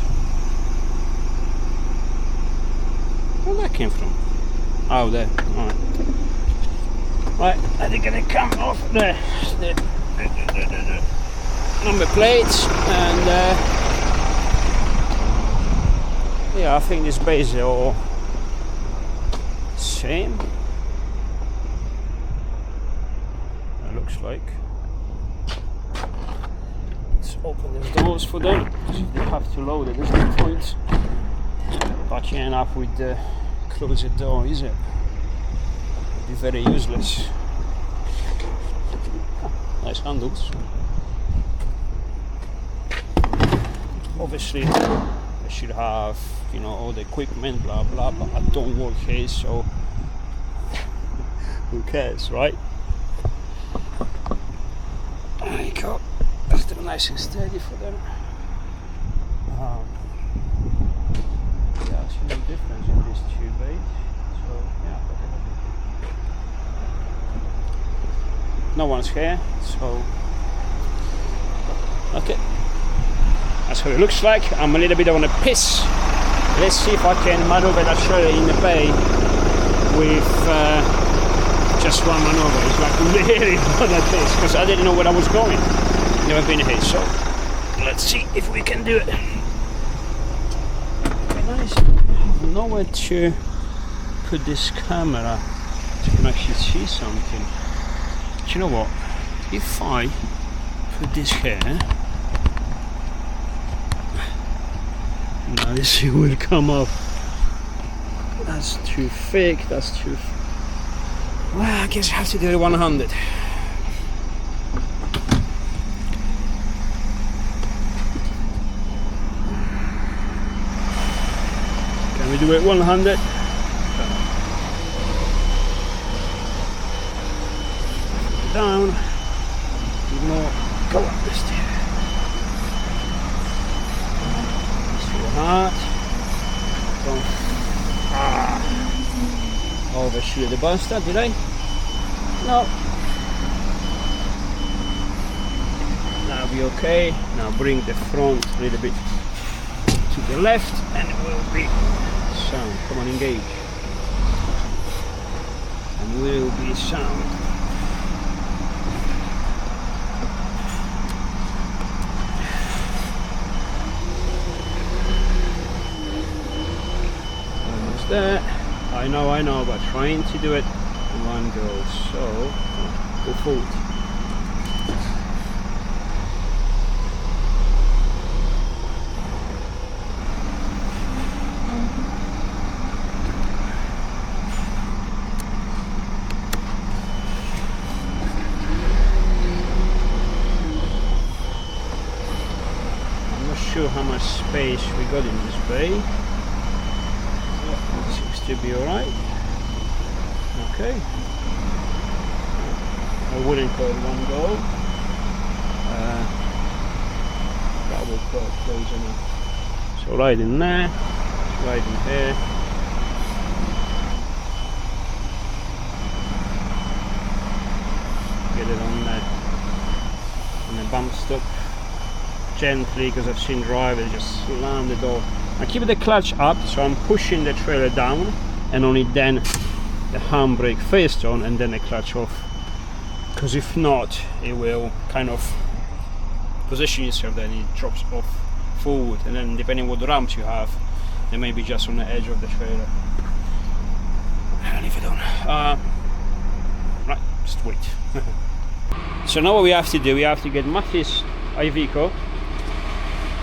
Where that came from? Oh, there. Alright. Right, I think I'm gonna come off the number plates, and yeah, I think this base are all same. It looks like. Let's open the doors for them, because if they have to load it, there's no point patching up with the closed door, is it? It'd be very useless. Nice handles. Obviously, I should have, you know, all the equipment, blah blah, but I don't work here, so who cares, right? There you go. That's still nice and steady for them. Yeah, I see no difference in these two bays. So yeah, no one's here, so okay. That's how it looks like. I'm a little bit on a piss. Let's see if I can maneuver that trailer in the bay with just one maneuver. It's like really on a piss, because I didn't know where I was going. Never been here, so let's see if we can do it. Nice. I have nowhere to put this camera so you can actually see something. Do you know what? If I put this here, now this will come up. That's too thick, that's too well, I guess I have to do it 100. Can we do it 100? Down. More. Go up this stairs. Hard. Overshoot the bastard, did I? No. That'll be okay. Now bring the front a little bit to the left and it will be sound. Come on, engage. And will be sound. There. I know, but trying to do it in one go, so go forward. I'm not sure how much space we got in this bay. Seems to be alright. Okay. I wouldn't go in one go. That will go close enough. So right in there, right in here. Get it on the bump stop. Gently, because I've seen drivers just slam the door. I keep the clutch up, so I'm pushing the trailer down, and only then the handbrake first on and then the clutch off, because if not it will kind of position yourself, then it drops off forward, and then depending what ramps you have, they may be just on the edge of the trailer. And if you don't, right, just wait. So now what we have to do, we have to get Matthew's Iveco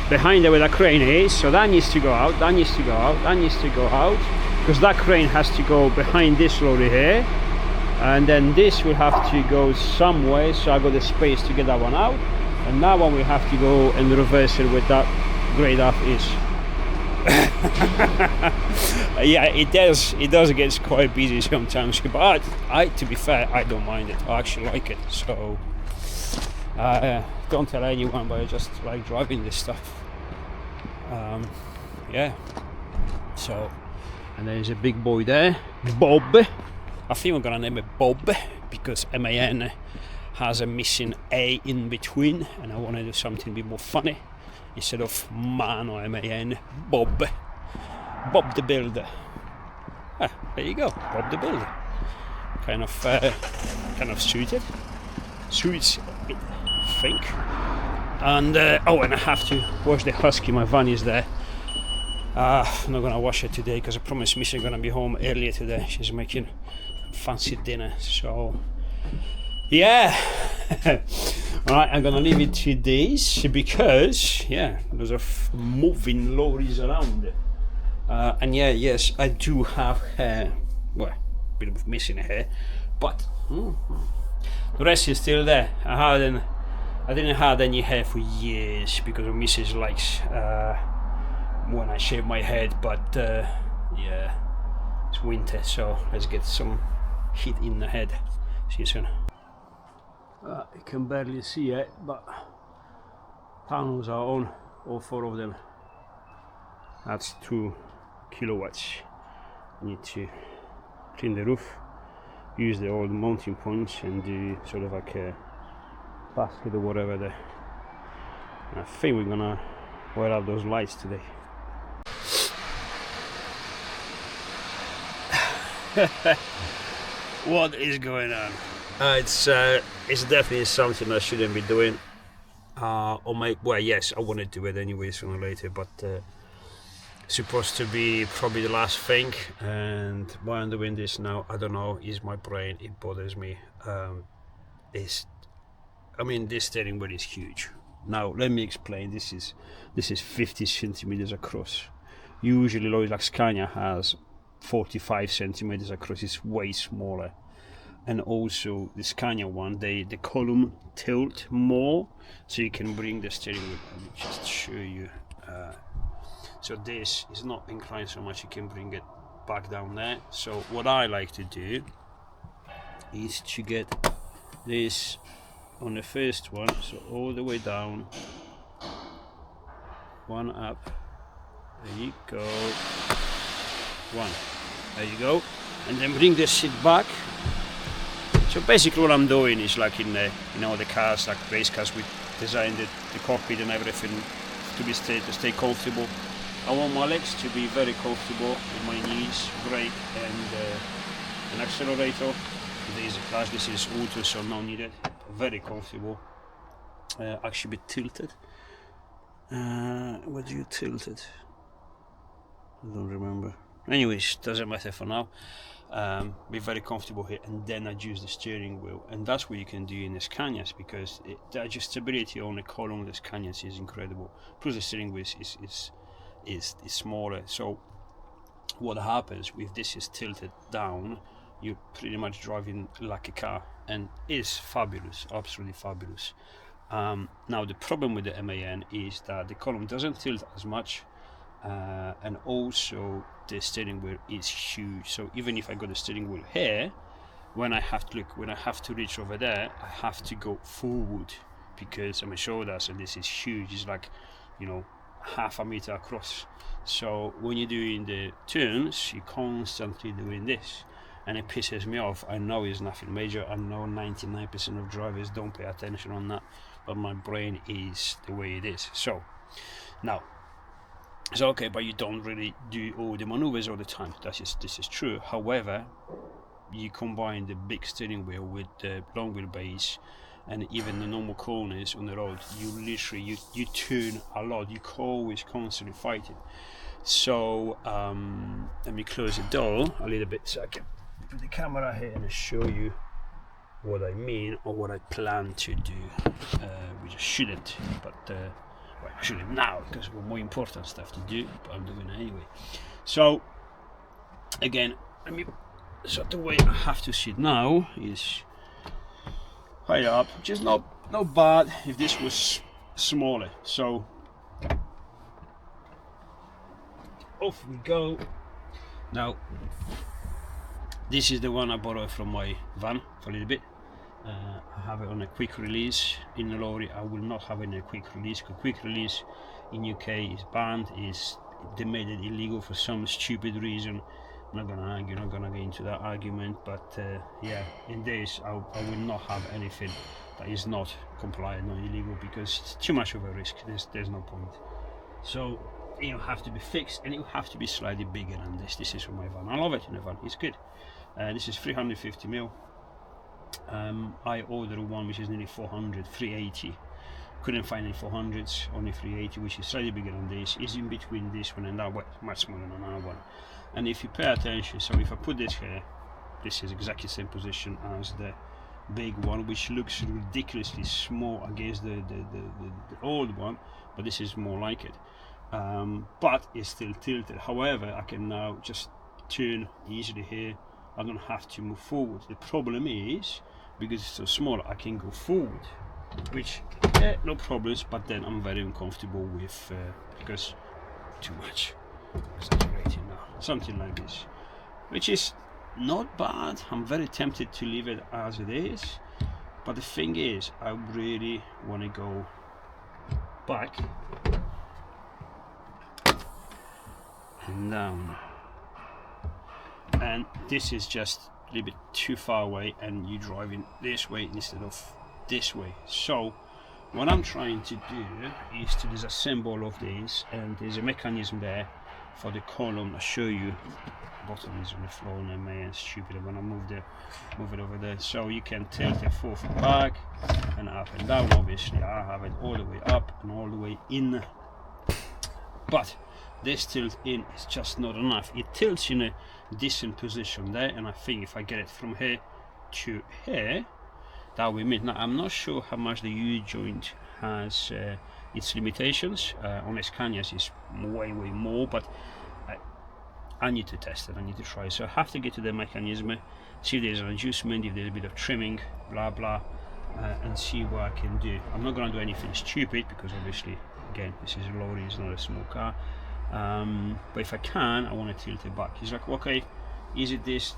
behind there where that crane is, so that needs to go out, that needs to go out, that needs to go out, because that crane has to go behind this lorry here, and then this will have to go somewhere, so I got the space to get that one out, and that one we have to go and reverse it with that grade up is. Yeah, it does get quite busy sometimes, but to be fair, I don't mind it. I actually like it, so don't tell anyone, but I just like driving this stuff. Yeah. So, and there's a big boy there, Bob. I think I'm gonna name it Bob because MAN has a missing A in between, and I want to do something a bit more funny instead of man or MAN. Bob the Builder. Ah, there you go, Bob the Builder. Kind of suits it, I think. And oh, and I have to wash the husky. My van is there. I'm not gonna wash it today because I promised Missy gonna be home earlier today. She's making fancy dinner, so yeah. Alright, I'm gonna leave it 2 days because yeah, there's a moving lorries around. And yeah, yes, I do have hair. Well, a bit of missing hair, but the rest is still there. I didn't have any hair for years because Mrs. likes when I shave my head, but yeah, it's winter, so let's get some heat in the head. See you soon. You can barely see it, but panels are on, all 4 of them. That's 2 kilowatts. Need to clean the roof, use the old mounting points and do sort of like a basket or whatever there. And I think we're gonna wear out those lights today. What is going on? It's definitely something I shouldn't be doing. Well, yes, I want to do it anyway sooner or later, but supposed to be probably the last thing. And why I'm doing this now, I don't know. Is my brain? It bothers me. This steering wheel is huge. Now let me explain. This is 50 centimeters across. Usually, Lorry like Scania has 45 centimeters across. It's way smaller. And also the Scania one, the column tilt more, so you can bring the steering wheel. Let me just show you. So this is not inclined so much, you can bring it back down there. So what I like to do is to get this on the first one, so all the way down, one up, there you go, one, there you go, and then bring the seat back. So basically what I'm doing is like in the, the cars, like race cars, we designed the cockpit and everything to stay comfortable. I want my legs to be very comfortable with my knees, brake and an accelerator. This is a class, this is auto, so no needed. Very comfortable. Actually a bit tilted. Where do you tilt it? I don't remember. Anyways, doesn't matter for now. Be very comfortable here, and then adjust the steering wheel, and that's what you can do in the Scanias, because the adjustability on the column of the Scanias is incredible. Plus the steering wheel is smaller. So what happens if this is tilted down, you're pretty much driving like a car, and it's fabulous, absolutely fabulous. Now the problem with the MAN is that the column doesn't tilt as much, and also the steering wheel is huge. So even if I got the steering wheel here, when I have to reach over there, I have to go forward because my shoulders, and this is huge. It's like, half a meter across. So when you're doing the turns, you're constantly doing this, and it pisses me off. I know it's nothing major. I know 99% of drivers don't pay attention on that, but my brain is the way it is. So now, it's okay, but you don't really do all the maneuvers all the time. This is true. However, you combine the big steering wheel with the long wheelbase and even the normal corners on the road, you literally you turn a lot. You're always constantly fighting. So let me close the door a little bit so I can put the camera here and show you what I mean or what I plan to do. We just shouldn't, but well, I shouldn't now because we've more important stuff to do, but I'm doing it anyway. So again, so the way I have to sit now is higher up, which is not bad if this was smaller. So off we go. Now this is the one I borrowed from my van for a little bit. I have it on a quick release. In the Lorry I will not have it in a quick release, because quick release in UK is banned, is they made it illegal for some stupid reason. I'm not gonna argue, not gonna get into that argument, but yeah, in this I will not have anything that is not compliant or illegal, because it's too much of a risk. There's no point. So it will have to be fixed, and it will have to be slightly bigger than this. This is for my van. I love it in a van, it's good. This is 350 mil. I ordered one which is nearly 400, 380. Couldn't find any 400s, only 380, which is slightly bigger than this. Is in between this one and that one, much smaller than that one. And if you pay attention, so if I put this here, this is exactly the same position as the big one, which looks ridiculously small against the old one, but this is more like it. But it's still tilted. However, I can now just turn easily here. I don't have to move forward. The problem is, because it's so small, I can go forward, which no problems, but then I'm very uncomfortable with because too much exaggerating now, something like this, which is not bad. I'm very tempted to leave it as it is, but the thing is, I really want to go back and down, and this is just a little bit too far away, and you're driving this way instead of this way. So what I'm trying to do is to disassemble all of these, and there's a mechanism there for the column. I'll show you. Bottom is on the floor, and I may stupid when I move it over there, so you can tilt it forward and back and up and down. Obviously I have it all the way up and all the way in, but this tilt in is just not enough. It tilts in a decent position there, and I think if I get it from here to here, that will mean. Now I'm not sure how much the U-joint has its limitations. On Scanias is way more, but I need to test it, I need to try. So I have to get to the mechanism, see if there's an adjustment, if there's a bit of trimming, blah blah, and see what I can do. I'm not going to do anything stupid, because obviously, again, this is a Lorry, it's not a small car. But if I can, I want to tilt it back. He's like, okay, is this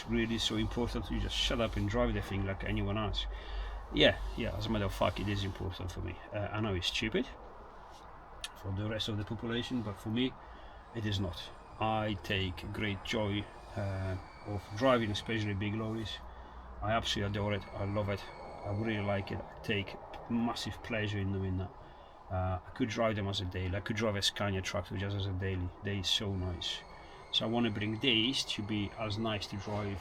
really so important? You just shut up and drive the thing like anyone else? Yeah, as a matter of fact, it is important for me. I know it's stupid for the rest of the population, but for me it is not. I take great joy of driving, especially big lorries. I absolutely adore it, I love it, I really like it. I take massive pleasure in doing that. I could drive them as a daily. I could drive a Scania tractor just as a daily. They are so nice. So I want to bring these to be as nice to drive,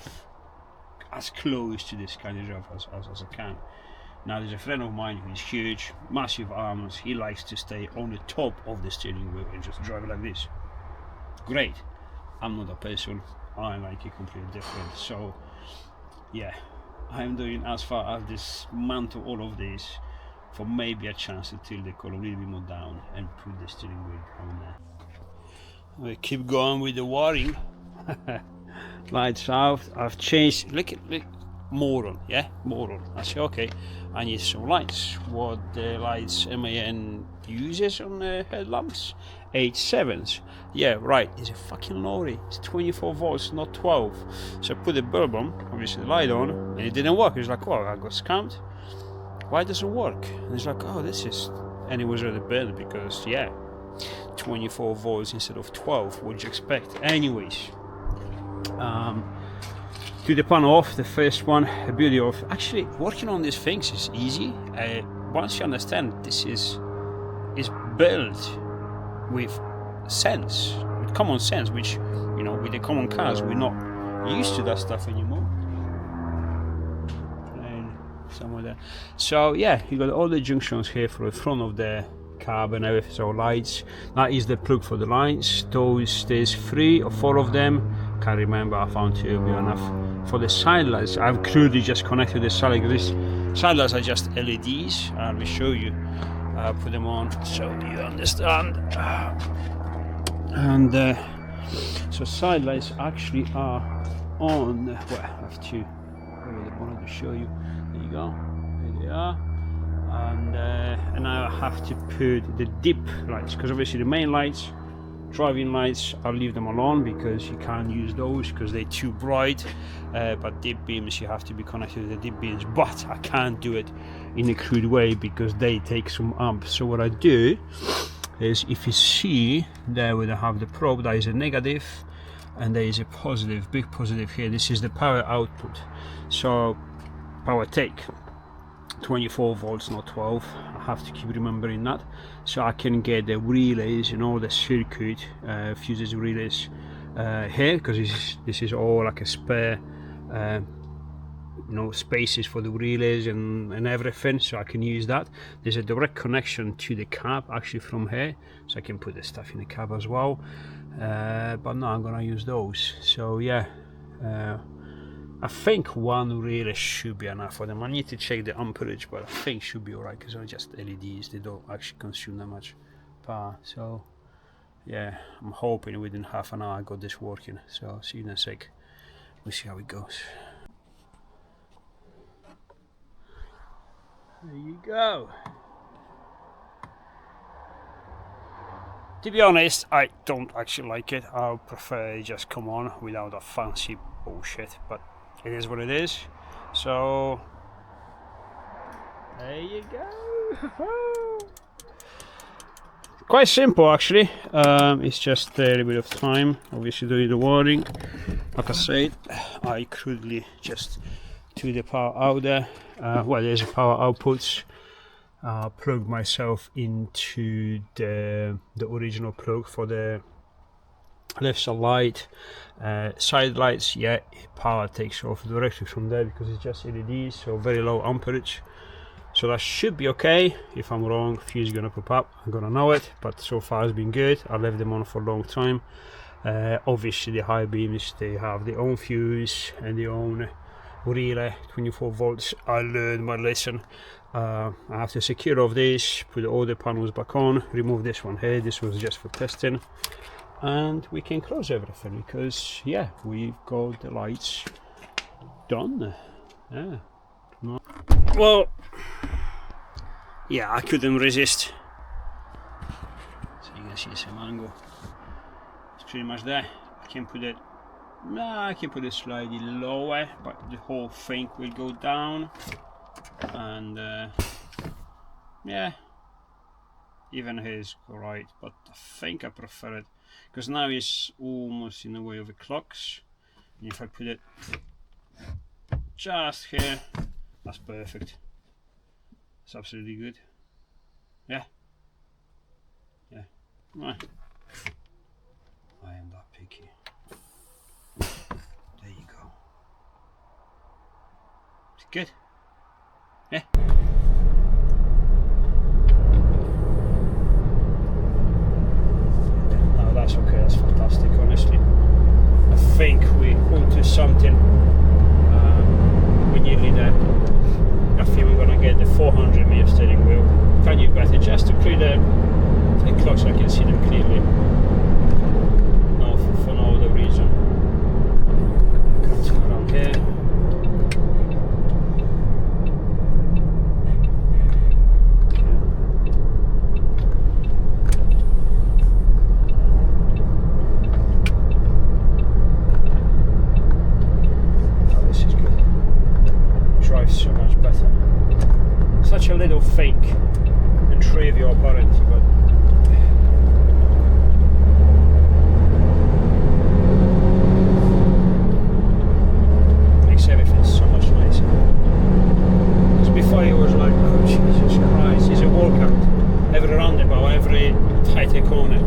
as close to this kind of drive as I can. Now there's a friend of mine who is huge, massive arms. He likes to stay on the top of the steering wheel and just drive it like this. Great. I'm not a person. I like it completely different. So yeah, I'm doing as far as dismantle all of this for maybe a chance to tilt the column a little bit more down and put the steering wheel down there. We keep going with the wiring. Lights out. I've changed. Look, moron. Yeah, moron. I say, okay, I need some lights. What the lights MAN uses on the headlamps? 8.7s. Yeah, right. It's a fucking Lorry. It's 24 volts, not 12. So I put the bulb on, obviously the light on, and it didn't work. It was like, oh, I got scammed. Why does it work? And it's like, oh, this is, and it was really bad because, yeah, 24 volts instead of 12. What'd you expect? Anyways, to the pan off, the first one, the beauty of actually working on these things is easy. Once you understand this is built with sense, with common sense, which, you know, with the common cars, we're not used to that stuff anymore. Somewhere there. So yeah, you got all the junctions here for the front of the cab and everything. So lights, that is the plug for the lights. There's 3 or 4 of them, can't remember, I found 2 will be enough. For the side lights, I've crudely just connected the side lights. These side lights are just LEDs. I will show you. Put them on so you understand. And so side lights actually are on. Well, I have to over the bonnet to show you. There you go. There they are. And now I have to put the dip lights, because obviously the main lights, driving lights, I'll leave them alone because you can't use those because they're too bright. But dip beams, you have to be connected to the dip beams, but I can't do it in a crude way because they take some amp. So what I do is, if you see there where they have the probe, there is a negative and there is a positive, big positive here. This is the power output, so power take 24 volts, not 12. I have to keep remembering that, so I can get the relays and all the circuit, fuses, relays here, because this is all like a spare spaces for the relays and everything, so I can use that. There's a direct connection to the cab actually from here, so I can put the stuff in the cab as well, but no, I'm gonna use those. So yeah, I think one relay should be enough for them. I need to check the amperage, but I think should be alright, because they're just LEDs, they don't actually consume that much power. So yeah, I'm hoping within half an hour I got this working, so see you in a sec. We'll see how it goes. There you go. To be honest, I don't actually like it. I prefer it just come on without that fancy bullshit, but it is what it is. So there you go. Quite simple actually. It's just a little bit of time, obviously doing the wiring. Like I said, I crudely just took the power out there. Well, there's a power output. Plug myself into the original plug for the left side light, side lights. Yeah, power takes off directly from there because it's just LEDs, so very low amperage. So that should be okay. If I'm wrong, fuse is gonna pop up, I'm gonna know it, but so far it's been good. I left them on for a long time. Obviously the high beams, they have their own fuse and their own relay, 24 volts. I learned my lesson. I have to secure off this, put all the panels back on, remove this one here. This was just for testing, and we can close everything because yeah, we've got the lights done. Yeah. No. Well, yeah, I couldn't resist. So you can see some angle. It's pretty much there. I can put it. I can put it slightly lower, but the whole thing will go down. And yeah, even here is alright, but I think I prefer it because now it's almost in the way of the clocks. And if I put it just here, that's perfect. It's absolutely good. Yeah, yeah. Right. I am that picky. There you go. It's good. Yeah. No, that's okay, that's fantastic, honestly. I think we're onto something. We're nearly there. I think we're gonna get the 400mm steering wheel. Can you better just to clear the clocks so I can see them clearly. No, for no other reason. Come around here. So much better. Such a little fake and trivial apparently, but makes everything so much nicer. Because before it was like, oh Jesus Christ, it's a workout. Every roundabout, every tighter corner.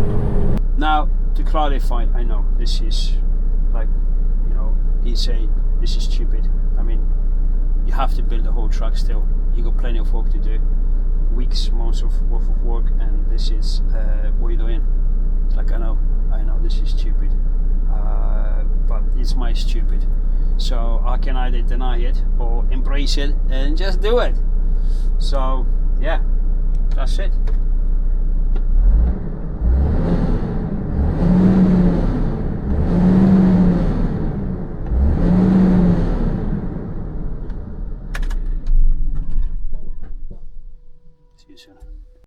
Now to clarify, I know this is like, you know, this is stupid. I mean, you have to build the whole truck still. You got plenty of work to do, weeks, months worth of work, and this is what you're doing. It's like I know this is stupid, but it's my stupid. So I can either deny it or embrace it and just do it. So yeah, that's it.